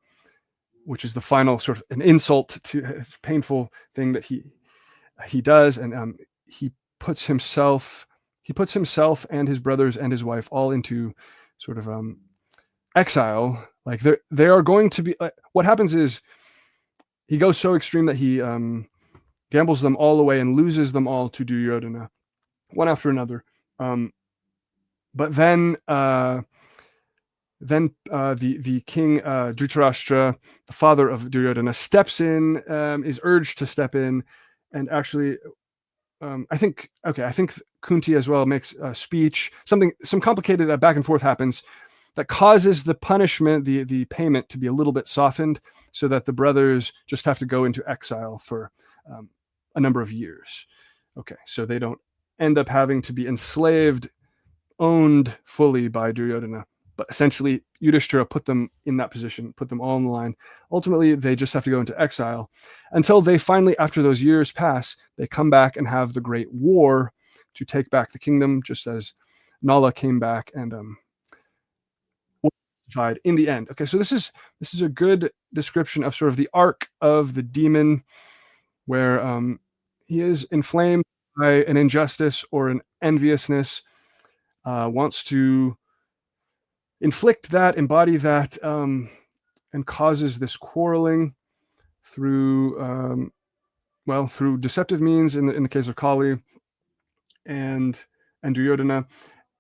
which is the final sort of an insult to his painful thing that he does. And he puts himself and his brothers and his wife all into sort of exile. Like they are going to be, what happens is he goes so extreme that he gambles them all away and loses them all to Duryodhana, one after another. But then the king Dhritarashtra, the father of Duryodhana, steps in, is urged to step in, and actually, I think Kunti as well makes a speech. Some complicated back and forth happens that causes the punishment, the payment, to be a little bit softened, so that the brothers just have to go into exile for a number of years. Okay, so they don't end up having to be enslaved, owned fully by Duryodhana. But essentially, Yudhishthira put them in that position, put them all on the line. Ultimately, they just have to go into exile until they finally, after those years pass, they come back and have the great war to take back the kingdom, just as Nala came back and died in the end. Okay, so this is a good description of sort of the arc of the demon, where he is inflamed by an injustice or an enviousness, wants to inflict that, embody that, and causes this quarreling through deceptive means in the case of Kali and Duryodhana,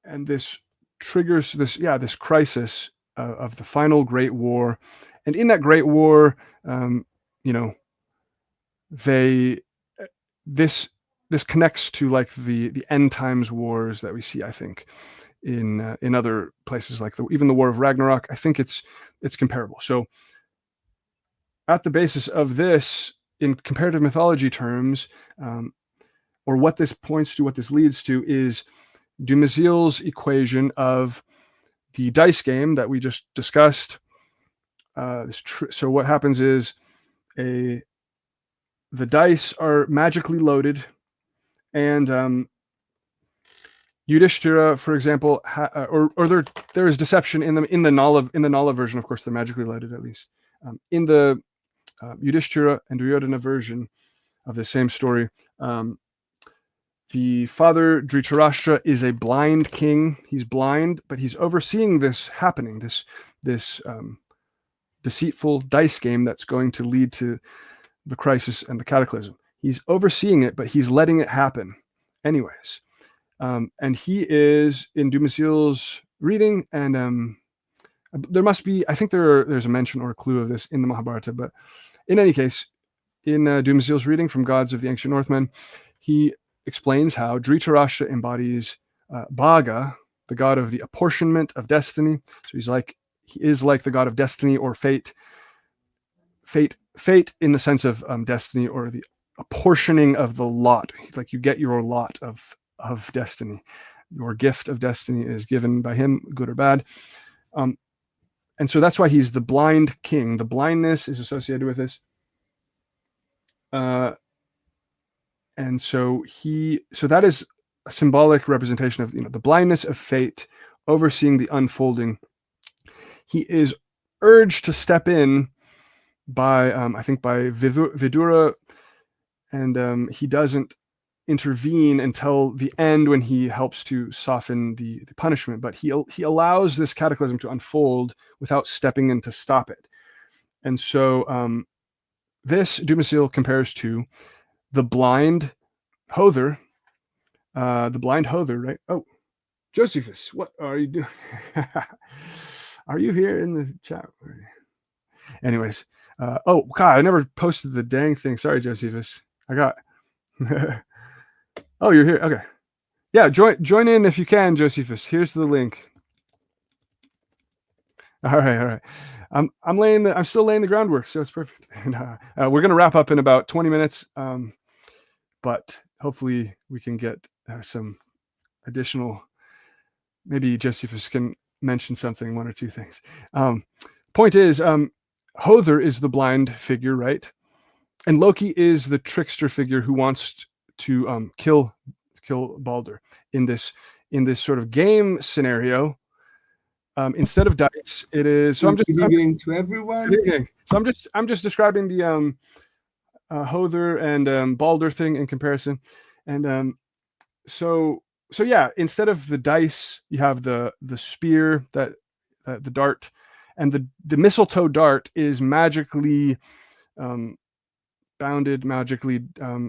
and this triggers this crisis of the final great war. And in that great war, this connects to like the end times wars that we see, I think, in other places, like even the War of Ragnarok. I think it's comparable. So at the basis of this, in comparative mythology terms, or what this points to, what this leads to, is Dumézil's equation of the dice game that we just discussed. So what happens is the dice are magically loaded, and Yudhishthira, for example, there is deception in them in the Nala version. Of course, they're magically loaded, at least. In the Yudhishthira and Duryodhana version of the same story, the father Dhritarashtra is a blind king. He's blind, but he's overseeing this happening, this deceitful dice game that's going to lead to the crisis and the cataclysm. He's overseeing it, but he's letting it happen anyways. And he is in Dumézil's reading, and there must be, I think there's a mention or a clue of this in the Mahabharata, but in any case, in Dumézil's reading from Gods of the Ancient Northmen, he explains how Dhritarashtra embodies Bhaga, the god of the apportionment of destiny. So he is like the god of destiny or fate in the sense of destiny, or the apportioning of the lot. Like you get your lot of destiny. Your gift of destiny is given by him, good or bad. And so that's why he's the blind king. The blindness is associated with this. And so that is a symbolic representation of the blindness of fate, overseeing the unfolding. He is urged to step in by I think by Vidura he doesn't intervene until the end when he helps to soften the punishment, but he allows this cataclysm to unfold without stepping in to stop it. And so this Dumasil compares to the blind Hother, right? Oh, Josephus, what are you doing? Are you here in the chat? Anyways, oh God, I never posted the dang thing. Sorry, Josephus. I got. Oh, you're here. Okay. Yeah, join in if you can, Josephus. Here's the link. All right. I'm still laying the groundwork, so it's perfect. And we're gonna wrap up in about 20 minutes, but hopefully we can get some additional. Maybe Josephus can mention something, one or two things. Point is, Hother is the blind figure, right? And Loki is the trickster figure who wants to kill Balder in this sort of game scenario. Instead of dice, it is. So good evening to everyone. Good evening. So I'm just describing the Hother and Balder thing in comparison, and so yeah. Instead of the dice, you have the spear, that the dart, and the mistletoe dart is magically bounded, magically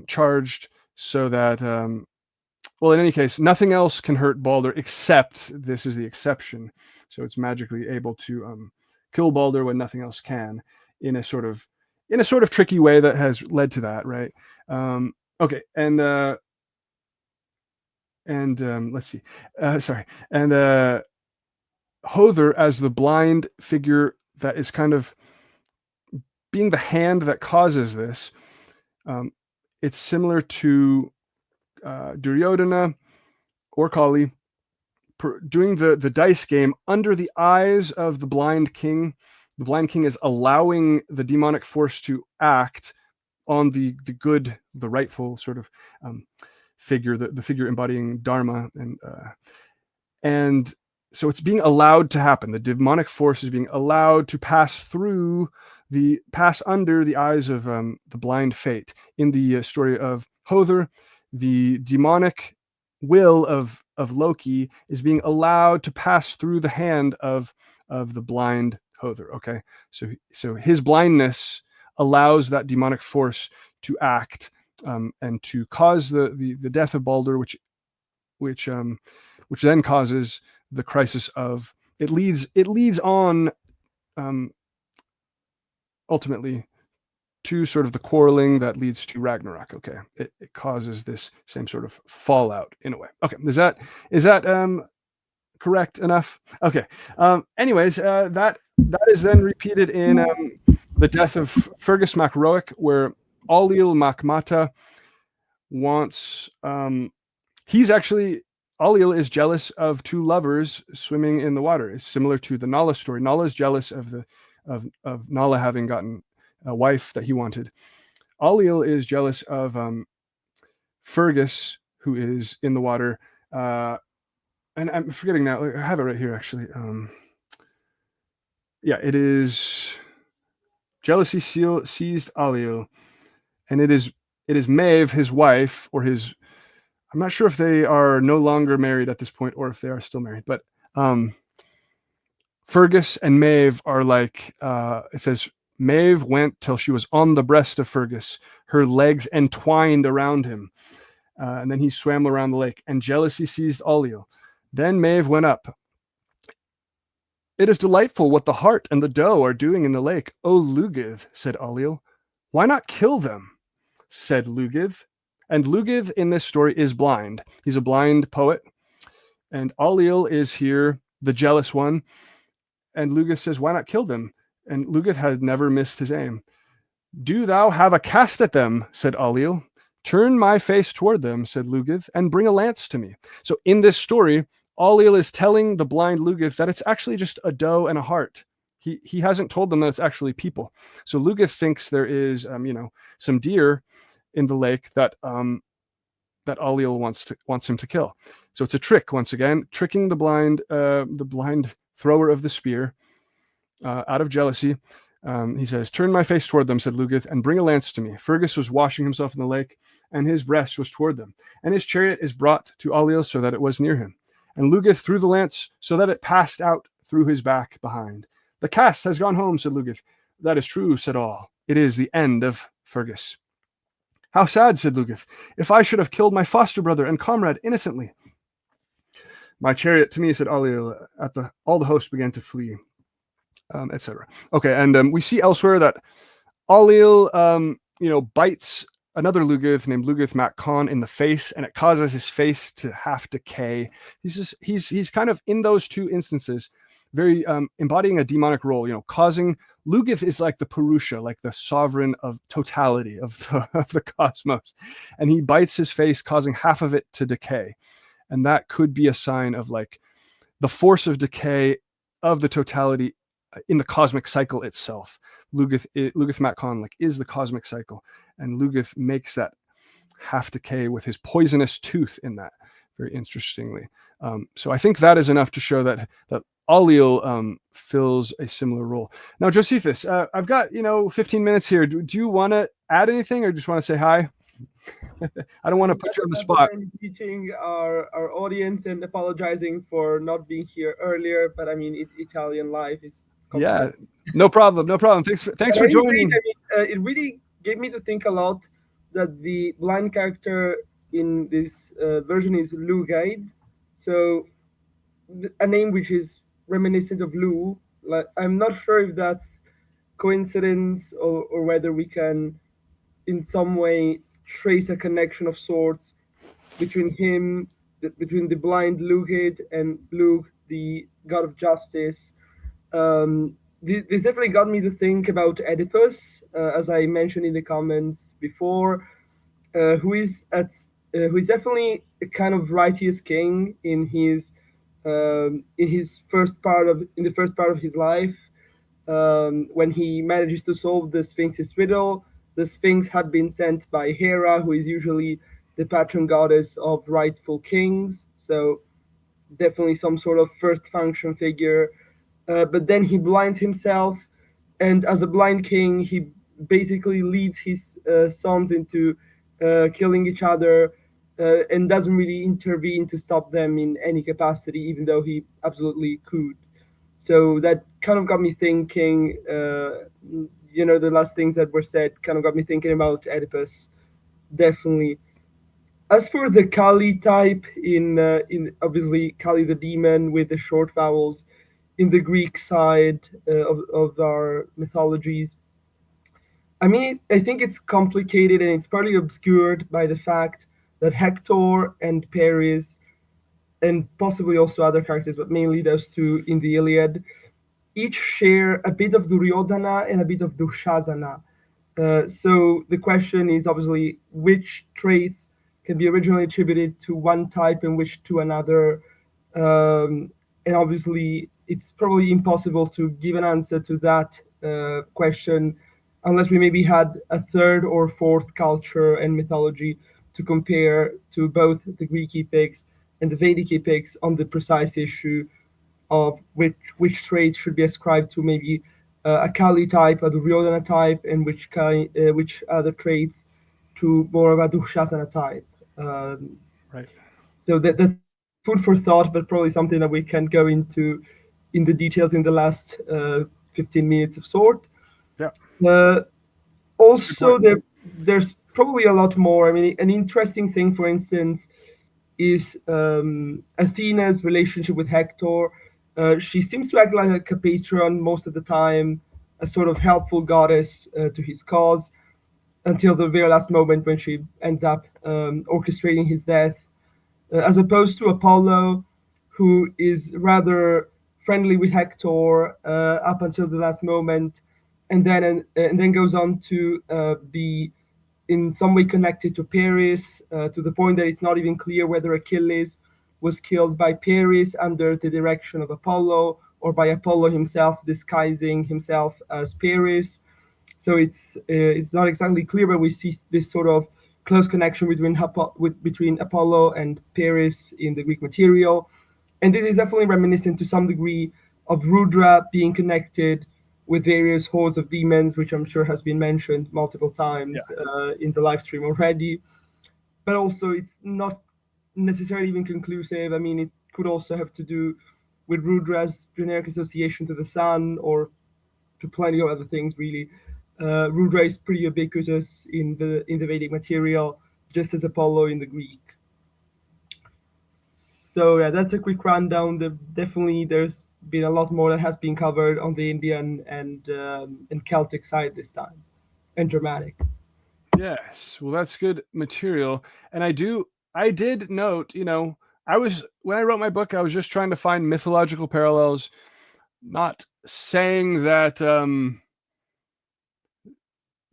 charged, so that well, in any case, nothing else can hurt Balder except this is the exception. So it's magically able to kill Balder when nothing else can, in a sort of tricky way that has led to that, right? Okay, and let's see, sorry, and Hother as the blind figure that is kind of being the hand that causes this. It's similar to Duryodhana or Kali doing the dice game under the eyes of the blind king. The blind king is allowing the demonic force to act on the good, the rightful sort of figure, the figure embodying Dharma, and so it's being allowed to happen. The demonic force is being allowed to pass under the eyes of the blind fate. In the story of Hother, the demonic will of Loki is being allowed to pass through the hand of the blind Hother. Okay, so his blindness allows that demonic force to act and to cause the death of Balder, which then causes the crisis of it leads on ultimately to sort of the quarreling that leads to Ragnarok. Okay, it causes this same sort of fallout in a way. Okay, is that correct enough? Okay. Anyways, that is then repeated in the death of Fergus mac Roic, where Ailill mac Mata wants. Ailill is jealous of two lovers swimming in the water. It's similar to the Nala story. Nala is jealous of Nala having gotten a wife that he wanted. Ailill is jealous of Fergus, who is in the water. And I'm forgetting now. I have it right here, actually. Yeah, it is jealousy seized Ailill, and it is Maeve, his wife, or his. I'm not sure if they are no longer married at this point or if they are still married, but Fergus and Maeve are like, it says, Maeve went till she was on the breast of Fergus, her legs entwined around him. And then he swam around the lake, and jealousy seized Ailill. Then Maeve went up. It is delightful what the hart and the doe are doing in the lake. O Lugith, said Ailill. Why not kill them? Said Lugith. And Lugith in this story is blind. He's a blind poet. And Ailill is here, the jealous one. And Lugith says, why not kill them? And Lugith had never missed his aim. Do thou have a cast at them, said Ailill. Turn my face toward them, said Lugith, and bring a lance to me. So in this story, Ailill is telling the blind Lugith that it's actually just a doe and a hart. He hasn't told them that it's actually people. So Lugith thinks there is, some deer in the lake that Ailill wants him to kill. So it's a trick once again, tricking the blind thrower of the spear out of jealousy. He says, "Turn my face toward them," said Lugath, "and bring a lance to me." Fergus was washing himself in the lake, and his breast was toward them. And his chariot is brought to Ailill so that it was near him. And Lugath threw the lance so that it passed out through his back behind. "The cast has gone home," said Lugath. "That is true," said all. "It is the end of Fergus." "How sad," said Lugath, "if I should have killed my foster brother and comrade innocently." "My chariot to me," said Ailill. All the hosts began to flee. Etc. Okay, and we see elsewhere that Ailill, bites another Lugath named Lugath Mac Con in the face, and it causes his face to half decay. He's kind of in those two instances, very embodying a demonic role. Causing Lugath is like the Purusa, like the sovereign of totality of the cosmos, and he bites his face, causing half of it to decay, and that could be a sign of like the force of decay of the totality in the cosmic cycle itself. Lugath Mac Con is the cosmic cycle, and Lugath makes that half decay with his poisonous tooth in that, very interestingly. So I think that is enough to show that Ailill fills a similar role. Now, Josephus, I've got 15 minutes here. Do you want to add anything, or just want to say hi? I don't want to put you on the spot. Greeting our audience and apologizing for not being here earlier, but I mean, Italian life is complicated. Yeah, no problem. Thanks for joining. It really gave me to think a lot that the blind character in this version is Lugaid, so a name which is reminiscent of Lu. Like, I'm not sure if that's coincidence or whether we can in some way trace a connection of sorts between him, between the blind Lugaid and Lug, the god of justice. This definitely got me to think about Oedipus, as I mentioned in the comments before, who is definitely a kind of righteous king in the first part of his life, when he manages to solve the Sphinx's riddle. The Sphinx had been sent by Hera, who is usually the patron goddess of rightful kings. So definitely some sort of first function figure. But then he blinds himself, and as a blind king, he basically leads his sons into killing each other, and doesn't really intervene to stop them in any capacity, even though he absolutely could. So that kind of got me thinking. The last things that were said kind of got me thinking about Oedipus, definitely. As for the Kali type, in obviously Kali the demon with the short vowels, in the Greek side of our mythologies, I mean, I think it's complicated and it's partly obscured by the fact that Hector and Paris, and possibly also other characters, but mainly those two in the Iliad, each share a bit of Duryodhana and a bit of Dushasana. So the question is obviously which traits can be originally attributed to one type and which to another. And obviously, it's probably impossible to give an answer to that question unless we maybe had a third or fourth culture and mythology to compare to both the Greek epics and the Vedic epics on the precise issue of which traits should be ascribed to maybe a Kali type, a Duryodhana type, and which other traits to more of a Dushasana type. Right. So that's food for thought, but probably something that we can go into in the details in the last 15 minutes of sort. Yeah. Also, there's probably a lot more. I mean, an interesting thing, for instance, is Athena's relationship with Hector. She seems to act like a patron most of the time, a sort of helpful goddess to his cause, until the very last moment when she ends up orchestrating his death, as opposed to Apollo, who is rather friendly with Hector up until the last moment, and then goes on to be in some way connected to Paris, to the point that it's not even clear whether Achilles was killed by Paris under the direction of Apollo or by Apollo himself disguising himself as Paris. So it's not exactly clear, but we see this sort of close connection between Apollo and Paris in the Greek material, and this is definitely reminiscent to some degree of Rudra being connected with various hordes of demons, which I'm sure has been mentioned multiple times in the live stream already. But also, it's not necessarily even conclusive. I mean, it could also have to do with Rudra's generic association to the sun, or to plenty of other things. Really, Rudra is pretty ubiquitous in the Vedic material, just as Apollo in the Greek. So yeah, that's a quick rundown. Definitely, there's been a lot more that has been covered on the Indian and Celtic side this time, and Germanic. Yes, well, that's good material. And I did note, when I wrote my book, I was just trying to find mythological parallels, not saying that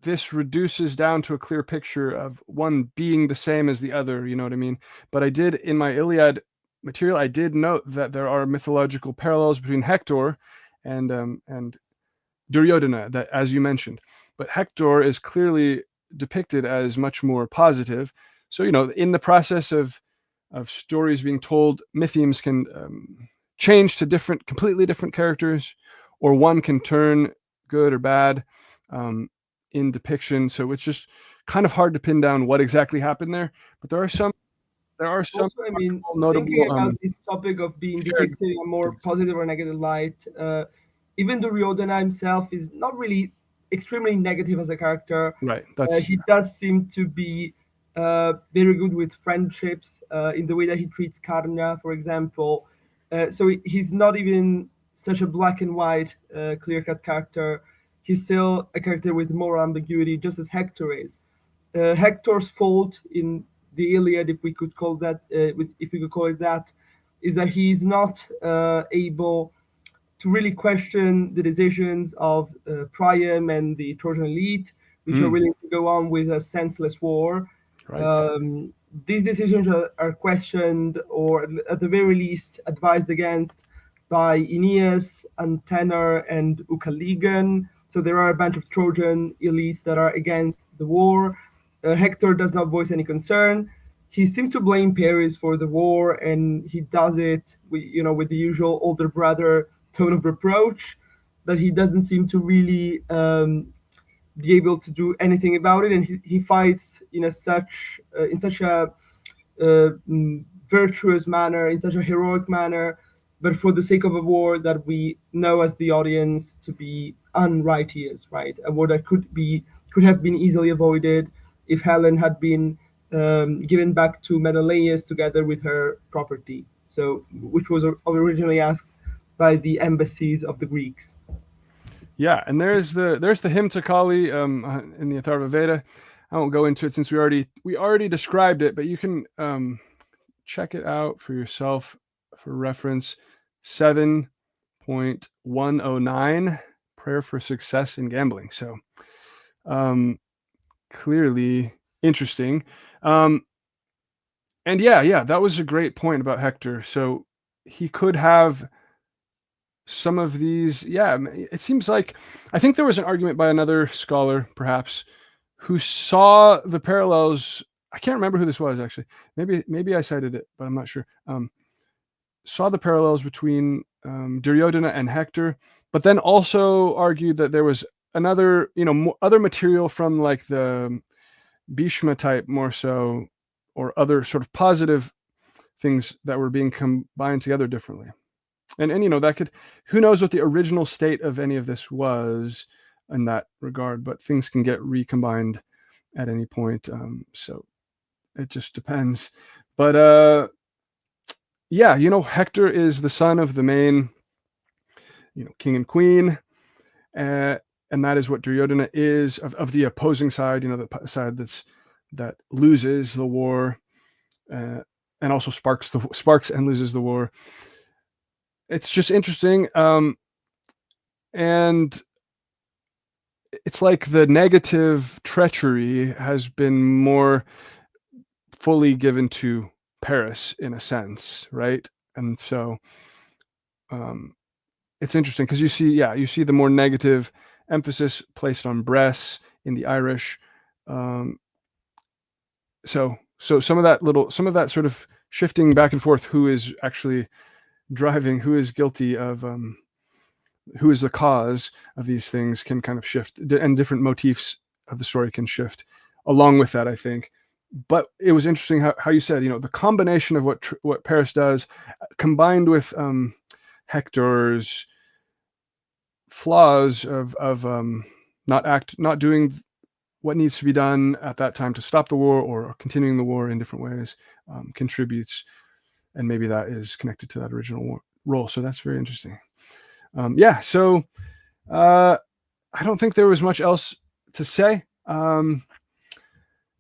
this reduces down to a clear picture of one being the same as the other, you know what I mean? But I did, in my Iliad material, I did note that there are mythological parallels between Hector and Duryodhana, that, as you mentioned. But Hector is clearly depicted as much more positive. So, in the process of stories being told, mythemes can change to completely different characters, or one can turn good or bad in depiction. So it's just kind of hard to pin down what exactly happened there. But there are some Also, I mean, thinking notable about this topic of being depicted in a more positive or negative light, even Duryodhana himself is not really extremely negative as a character. right. He does seem to be very good with friendships in the way that he treats Karna, for example. So he's not even such a black and white, clear-cut character. He's still a character with more ambiguity, just as Hector is. Hector's fault in the Iliad, if we could call that, if we could call it that, is that he's not able to really question the decisions of Priam and the Trojan elite, which are willing to go on with a senseless war. Right. These decisions are questioned, or at the very least advised against, by Aeneas, Antenor, and Ucaligan. So there are a bunch of Trojan elites that are against the war. Hector does not voice any concern. He seems to blame Paris for the war, and he does it with the usual older brother tone of reproach, but he doesn't seem to really be able to do anything about it, and he fights in such a virtuous manner, in such a heroic manner, but for the sake of a war that we know as the audience to be unrighteous, right? A war that could have been easily avoided if Helen had been given back to Menelaus together with her property, so which was originally asked by the embassies of the Greeks. Yeah, and there's the hymn to Kali in the Atharva Veda. I won't go into it since we already described it, but you can check it out for yourself for reference. 7.109, prayer for success in gambling. So clearly interesting. And yeah, that was a great point about Hector. So he could have some of these. Yeah, it seems like, I think there was an argument by another scholar, perhaps, who saw the parallels. I can't remember who this was, actually. Maybe I cited it, but I'm not sure. Saw the parallels between Duryodhana and Hector, but then also argued that there was another, other material from like the Bhishma type more so, or other sort of positive things that were being combined together differently. And that could, who knows what the original state of any of this was in that regard, but things can get recombined at any point. So it just depends. But yeah, Hector is the son of the main, king and queen. And that is what Duryodhana is, of the opposing side, the side that loses the war, and also sparks and loses the war. It's just interesting. And it's like the negative treachery has been more fully given to Paris in a sense, right? And so it's interesting because you see the more negative emphasis placed on Bress in the Irish. So some of that sort of shifting back and forth, who is actually driving, who is guilty of who is the cause of these things can kind of shift, and different motifs of the story can shift along with that, I think. But it was interesting how you said, the combination of what Paris does, combined with Hector's flaws of not doing what needs to be done at that time to stop the war, or continuing the war in different ways, contributes, and maybe that is connected to that original role. So that's very interesting. So I don't think there was much else to say.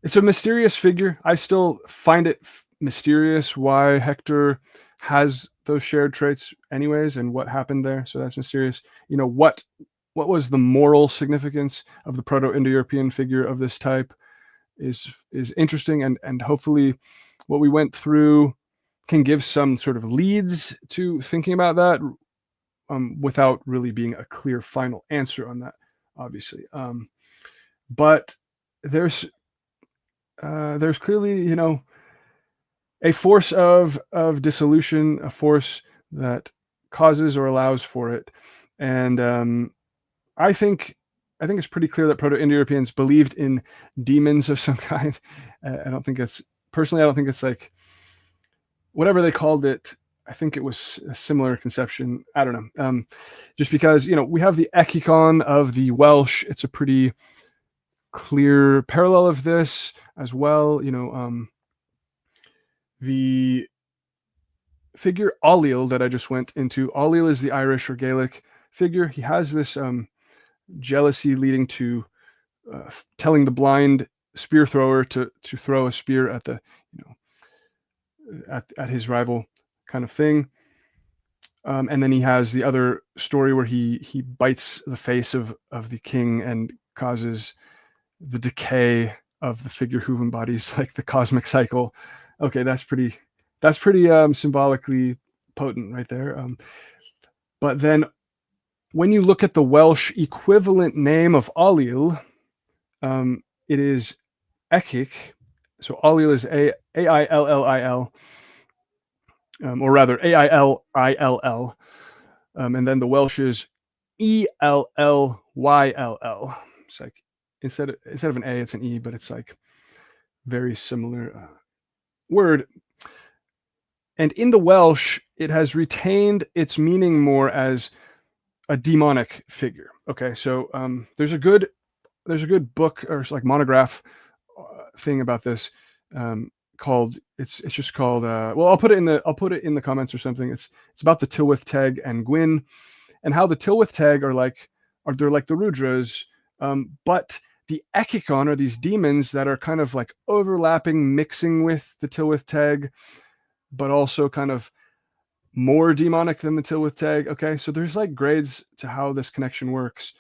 It's a mysterious figure. I still find it mysterious why Hector has those shared traits anyways, and what happened there. So that's mysterious. What was the moral significance of the Proto-Indo-European figure of this type is interesting, and hopefully what we went through can give some sort of leads to thinking about that, without really being a clear final answer on that, obviously. But there's clearly, a force of dissolution, a force that causes or allows for it. And I think it's pretty clear that Proto-Indo-Europeans believed in demons of some kind. I don't think it's like whatever they called it. I think it was a similar conception. I don't know. Just because, we have the Echikon of the Welsh. It's a pretty clear parallel of this as well. The figure Ailill that I just went into, Ailill is the Irish or Gaelic figure. He has this jealousy leading to telling the blind spear thrower to throw a spear at the at his rival, kind of thing. And then he has the other story where he bites the face of the king and causes the decay of the figure who embodies like the cosmic cycle. Okay, that's pretty symbolically potent right there. But then when you look at the Welsh equivalent name of Ailill, it is Echik. So Ailill is Aillil, or rather Aillill, and then the Welsh is Ellyill. It's like instead of an A, it's an E, but it's like very similar word. And in the Welsh, it has retained its meaning more as a demonic figure. Okay, so there's a good book or like monograph thing about this, called it's just called well, I'll put it in the comments or something. It's about the Tylwyth Teg and Gwyn, and how the Tylwyth Teg they're like the Rudras, but the Echikon are these demons that are kind of like overlapping, mixing with the Tylwyth Teg, but also kind of more demonic than the Tylwyth Teg. Okay, so there's like grades to how this connection works.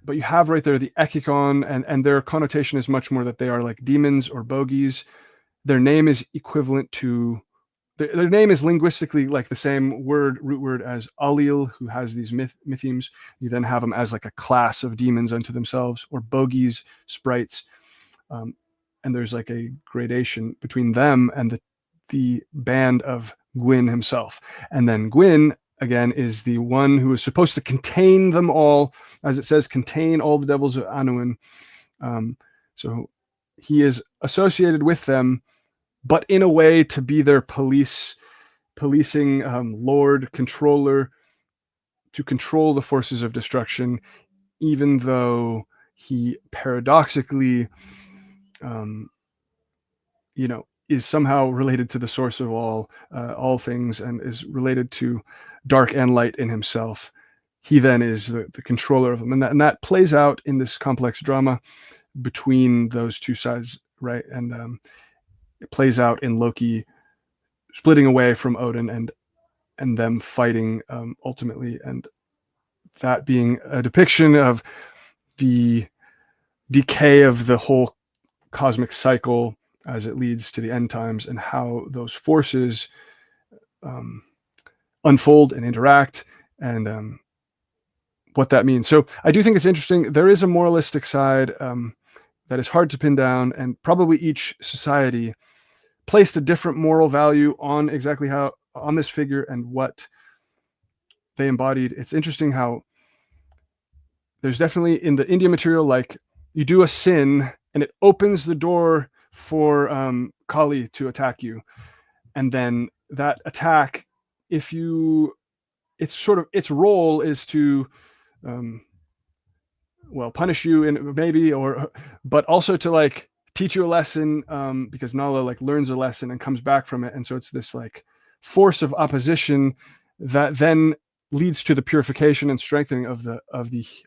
But you have right there the Echikon, and their connotation is much more that they are like demons or bogies. Their name is equivalent to their name is linguistically like the same root word as Ailill, who has these mythemes. You then have them as like a class of demons unto themselves, or bogies, sprites. And there's like a gradation between them and the band of Gwyn himself. And then Gwyn, again, is the one who is supposed to contain them all, as it says, contain all the devils of Annwn. So he is associated with them, but in a way to be their policing lord, controller, to control the forces of destruction, even though he paradoxically, is somehow related to the source of all things, and is related to dark and light in himself. He then is the controller of them, and that plays out in this complex drama between those two sides, right? And it plays out in Loki splitting away from Odin and them fighting ultimately, and that being a depiction of the decay of the whole cosmic cycle as it leads to the end times, and how those forces unfold and interact, and what that means. So I do think it's interesting. There is a moralistic side that is hard to pin down, and probably each society placed a different moral value on exactly how on this figure, and what they embodied. It's interesting how there's definitely in the India material, like you do a sin and it opens the door for Kali to attack you, and then that attack, if you, it's sort of its role is to punish you and maybe, but also to like teach you a lesson, because Nala like learns a lesson and comes back from it, and so it's this like force of opposition that then leads to the purification and strengthening of the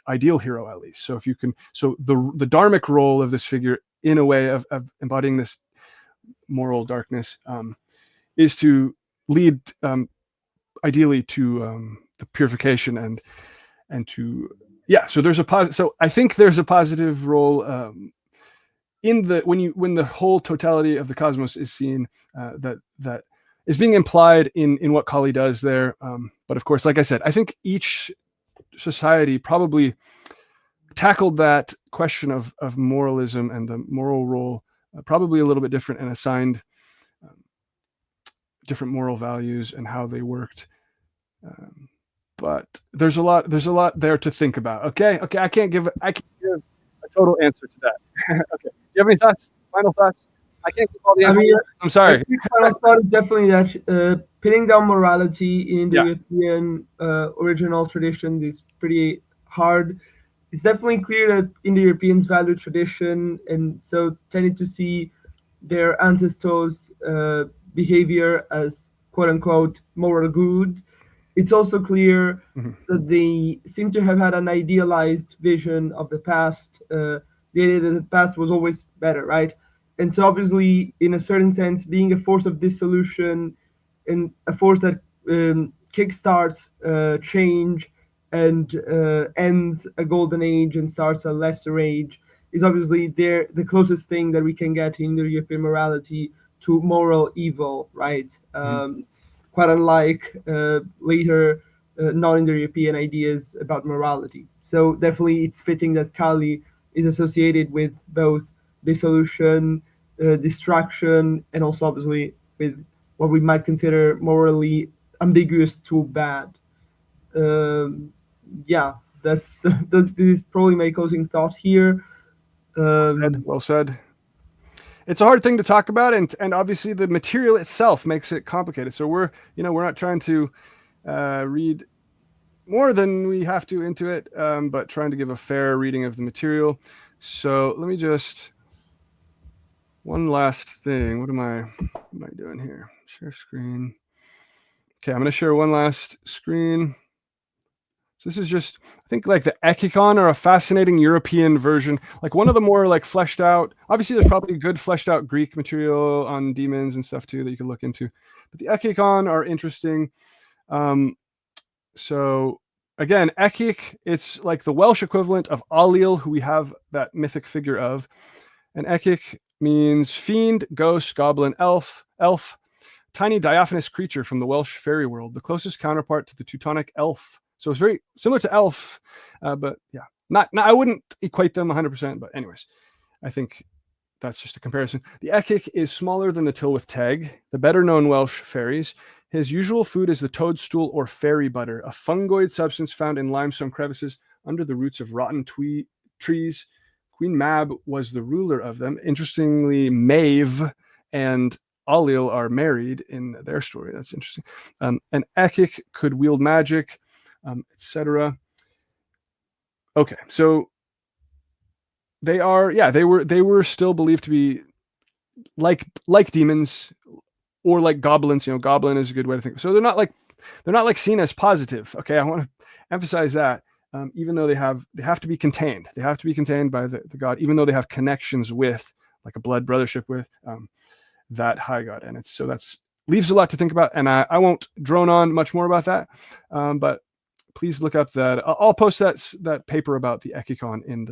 ideal hero, at least. So if you can, so the dharmic role of this figure, in a way of embodying this moral darkness, is to lead ideally to the purification and to so there's a positive. So I think there's a positive role in the when the whole totality of the cosmos is seen, that is being implied in what Kali does there. But of course, like I said, I think each society probably tackled that question of moralism and the moral role probably a little bit different, and assigned different moral values and how they worked. But there's a lot there to think about. Okay. I can't give a total answer to that. Okay. You have any thoughts? Final thoughts? I can't give all the answers. I'm sorry. I think final thought is definitely that pinning down morality in the European original tradition is pretty hard. It's definitely clear that Indo-Europeans value tradition, and so tended to see their ancestors' behavior as quote-unquote moral good. It's also clear that they seem to have had an idealized vision of the past, the idea that the past was always better, right? And so obviously, in a certain sense, being a force of dissolution and a force that kickstarts change and ends a golden age and starts a lesser age is obviously the closest thing that we can get in the European morality to moral evil, right? Quite unlike later non-Indo-European ideas about morality. So definitely it's fitting that Kali is associated with both dissolution, destruction, and also obviously with what we might consider morally ambiguous to bad. This is probably my closing thought here. Well said. It's a hard thing to talk about, and obviously the material itself makes it complicated. So we're not trying to read more than we have to into it, but trying to give a fair reading of the material. So let me just, one last thing. What am I doing here? Share screen. Okay, I'm going to share one last screen. So this is just, I think, like the Echikon are a fascinating European version, like one of the more like fleshed out. Obviously, there's probably good fleshed out Greek material on demons and stuff too that you can look into, but the Echikon are interesting. So again, Ekik, it's like the Welsh equivalent of Alil, who we have that mythic figure of. And Ekik means fiend, ghost, goblin, elf, tiny diaphanous creature from the Welsh fairy world, the closest counterpart to the Teutonic elf. So it's very similar to elf, but yeah, not I wouldn't equate them 100%. But anyways, I think that's just a comparison. The Ekik is smaller than the Tylwyth Teg, the better known Welsh fairies. His usual food is the toadstool or fairy butter, a fungoid substance found in limestone crevices under the roots of rotten trees. Queen Mab was the ruler of them. Interestingly, Maeve and Alil are married in their story. That's interesting. And Ekik could wield magic, etc. Okay, so they were still believed to be like demons or like goblins. Goblin is a good way to think. So they're not like seen as positive. Okay, I want to emphasize that. Even though they have to be contained. They have to be contained by the god, even though they have connections with, like a blood brothership with that high god. And that's leaves a lot to think about. And I won't drone on much more about that. But please look up that. I'll post that paper about the Echikon in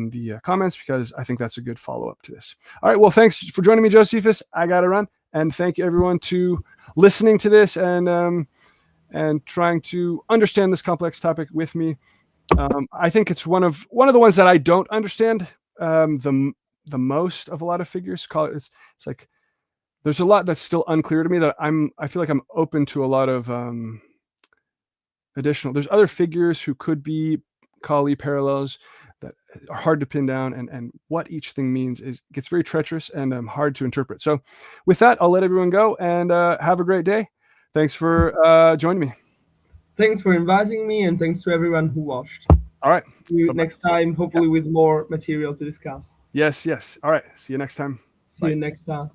the comments, because I think that's a good follow-up to this. All right. Well, thanks for joining me, Josephus. I got to run. And thank you everyone to listening to this and trying to understand this complex topic with me. I think it's one of the ones that I don't understand the most of a lot of figures. It's like there's a lot that's still unclear to me that I feel like I'm open to a lot of additional. There's other figures who could be Kali parallels that are hard to pin down, and what each thing means gets very treacherous and hard to interpret. So with that, I'll let everyone go, and have a great day. Thanks for joining me. Thanks for inviting me, and thanks to everyone who watched. All right. See you Bye-bye. next time, hopefully with more material to discuss. Yes. All right. See you next time. See Bye. you next time.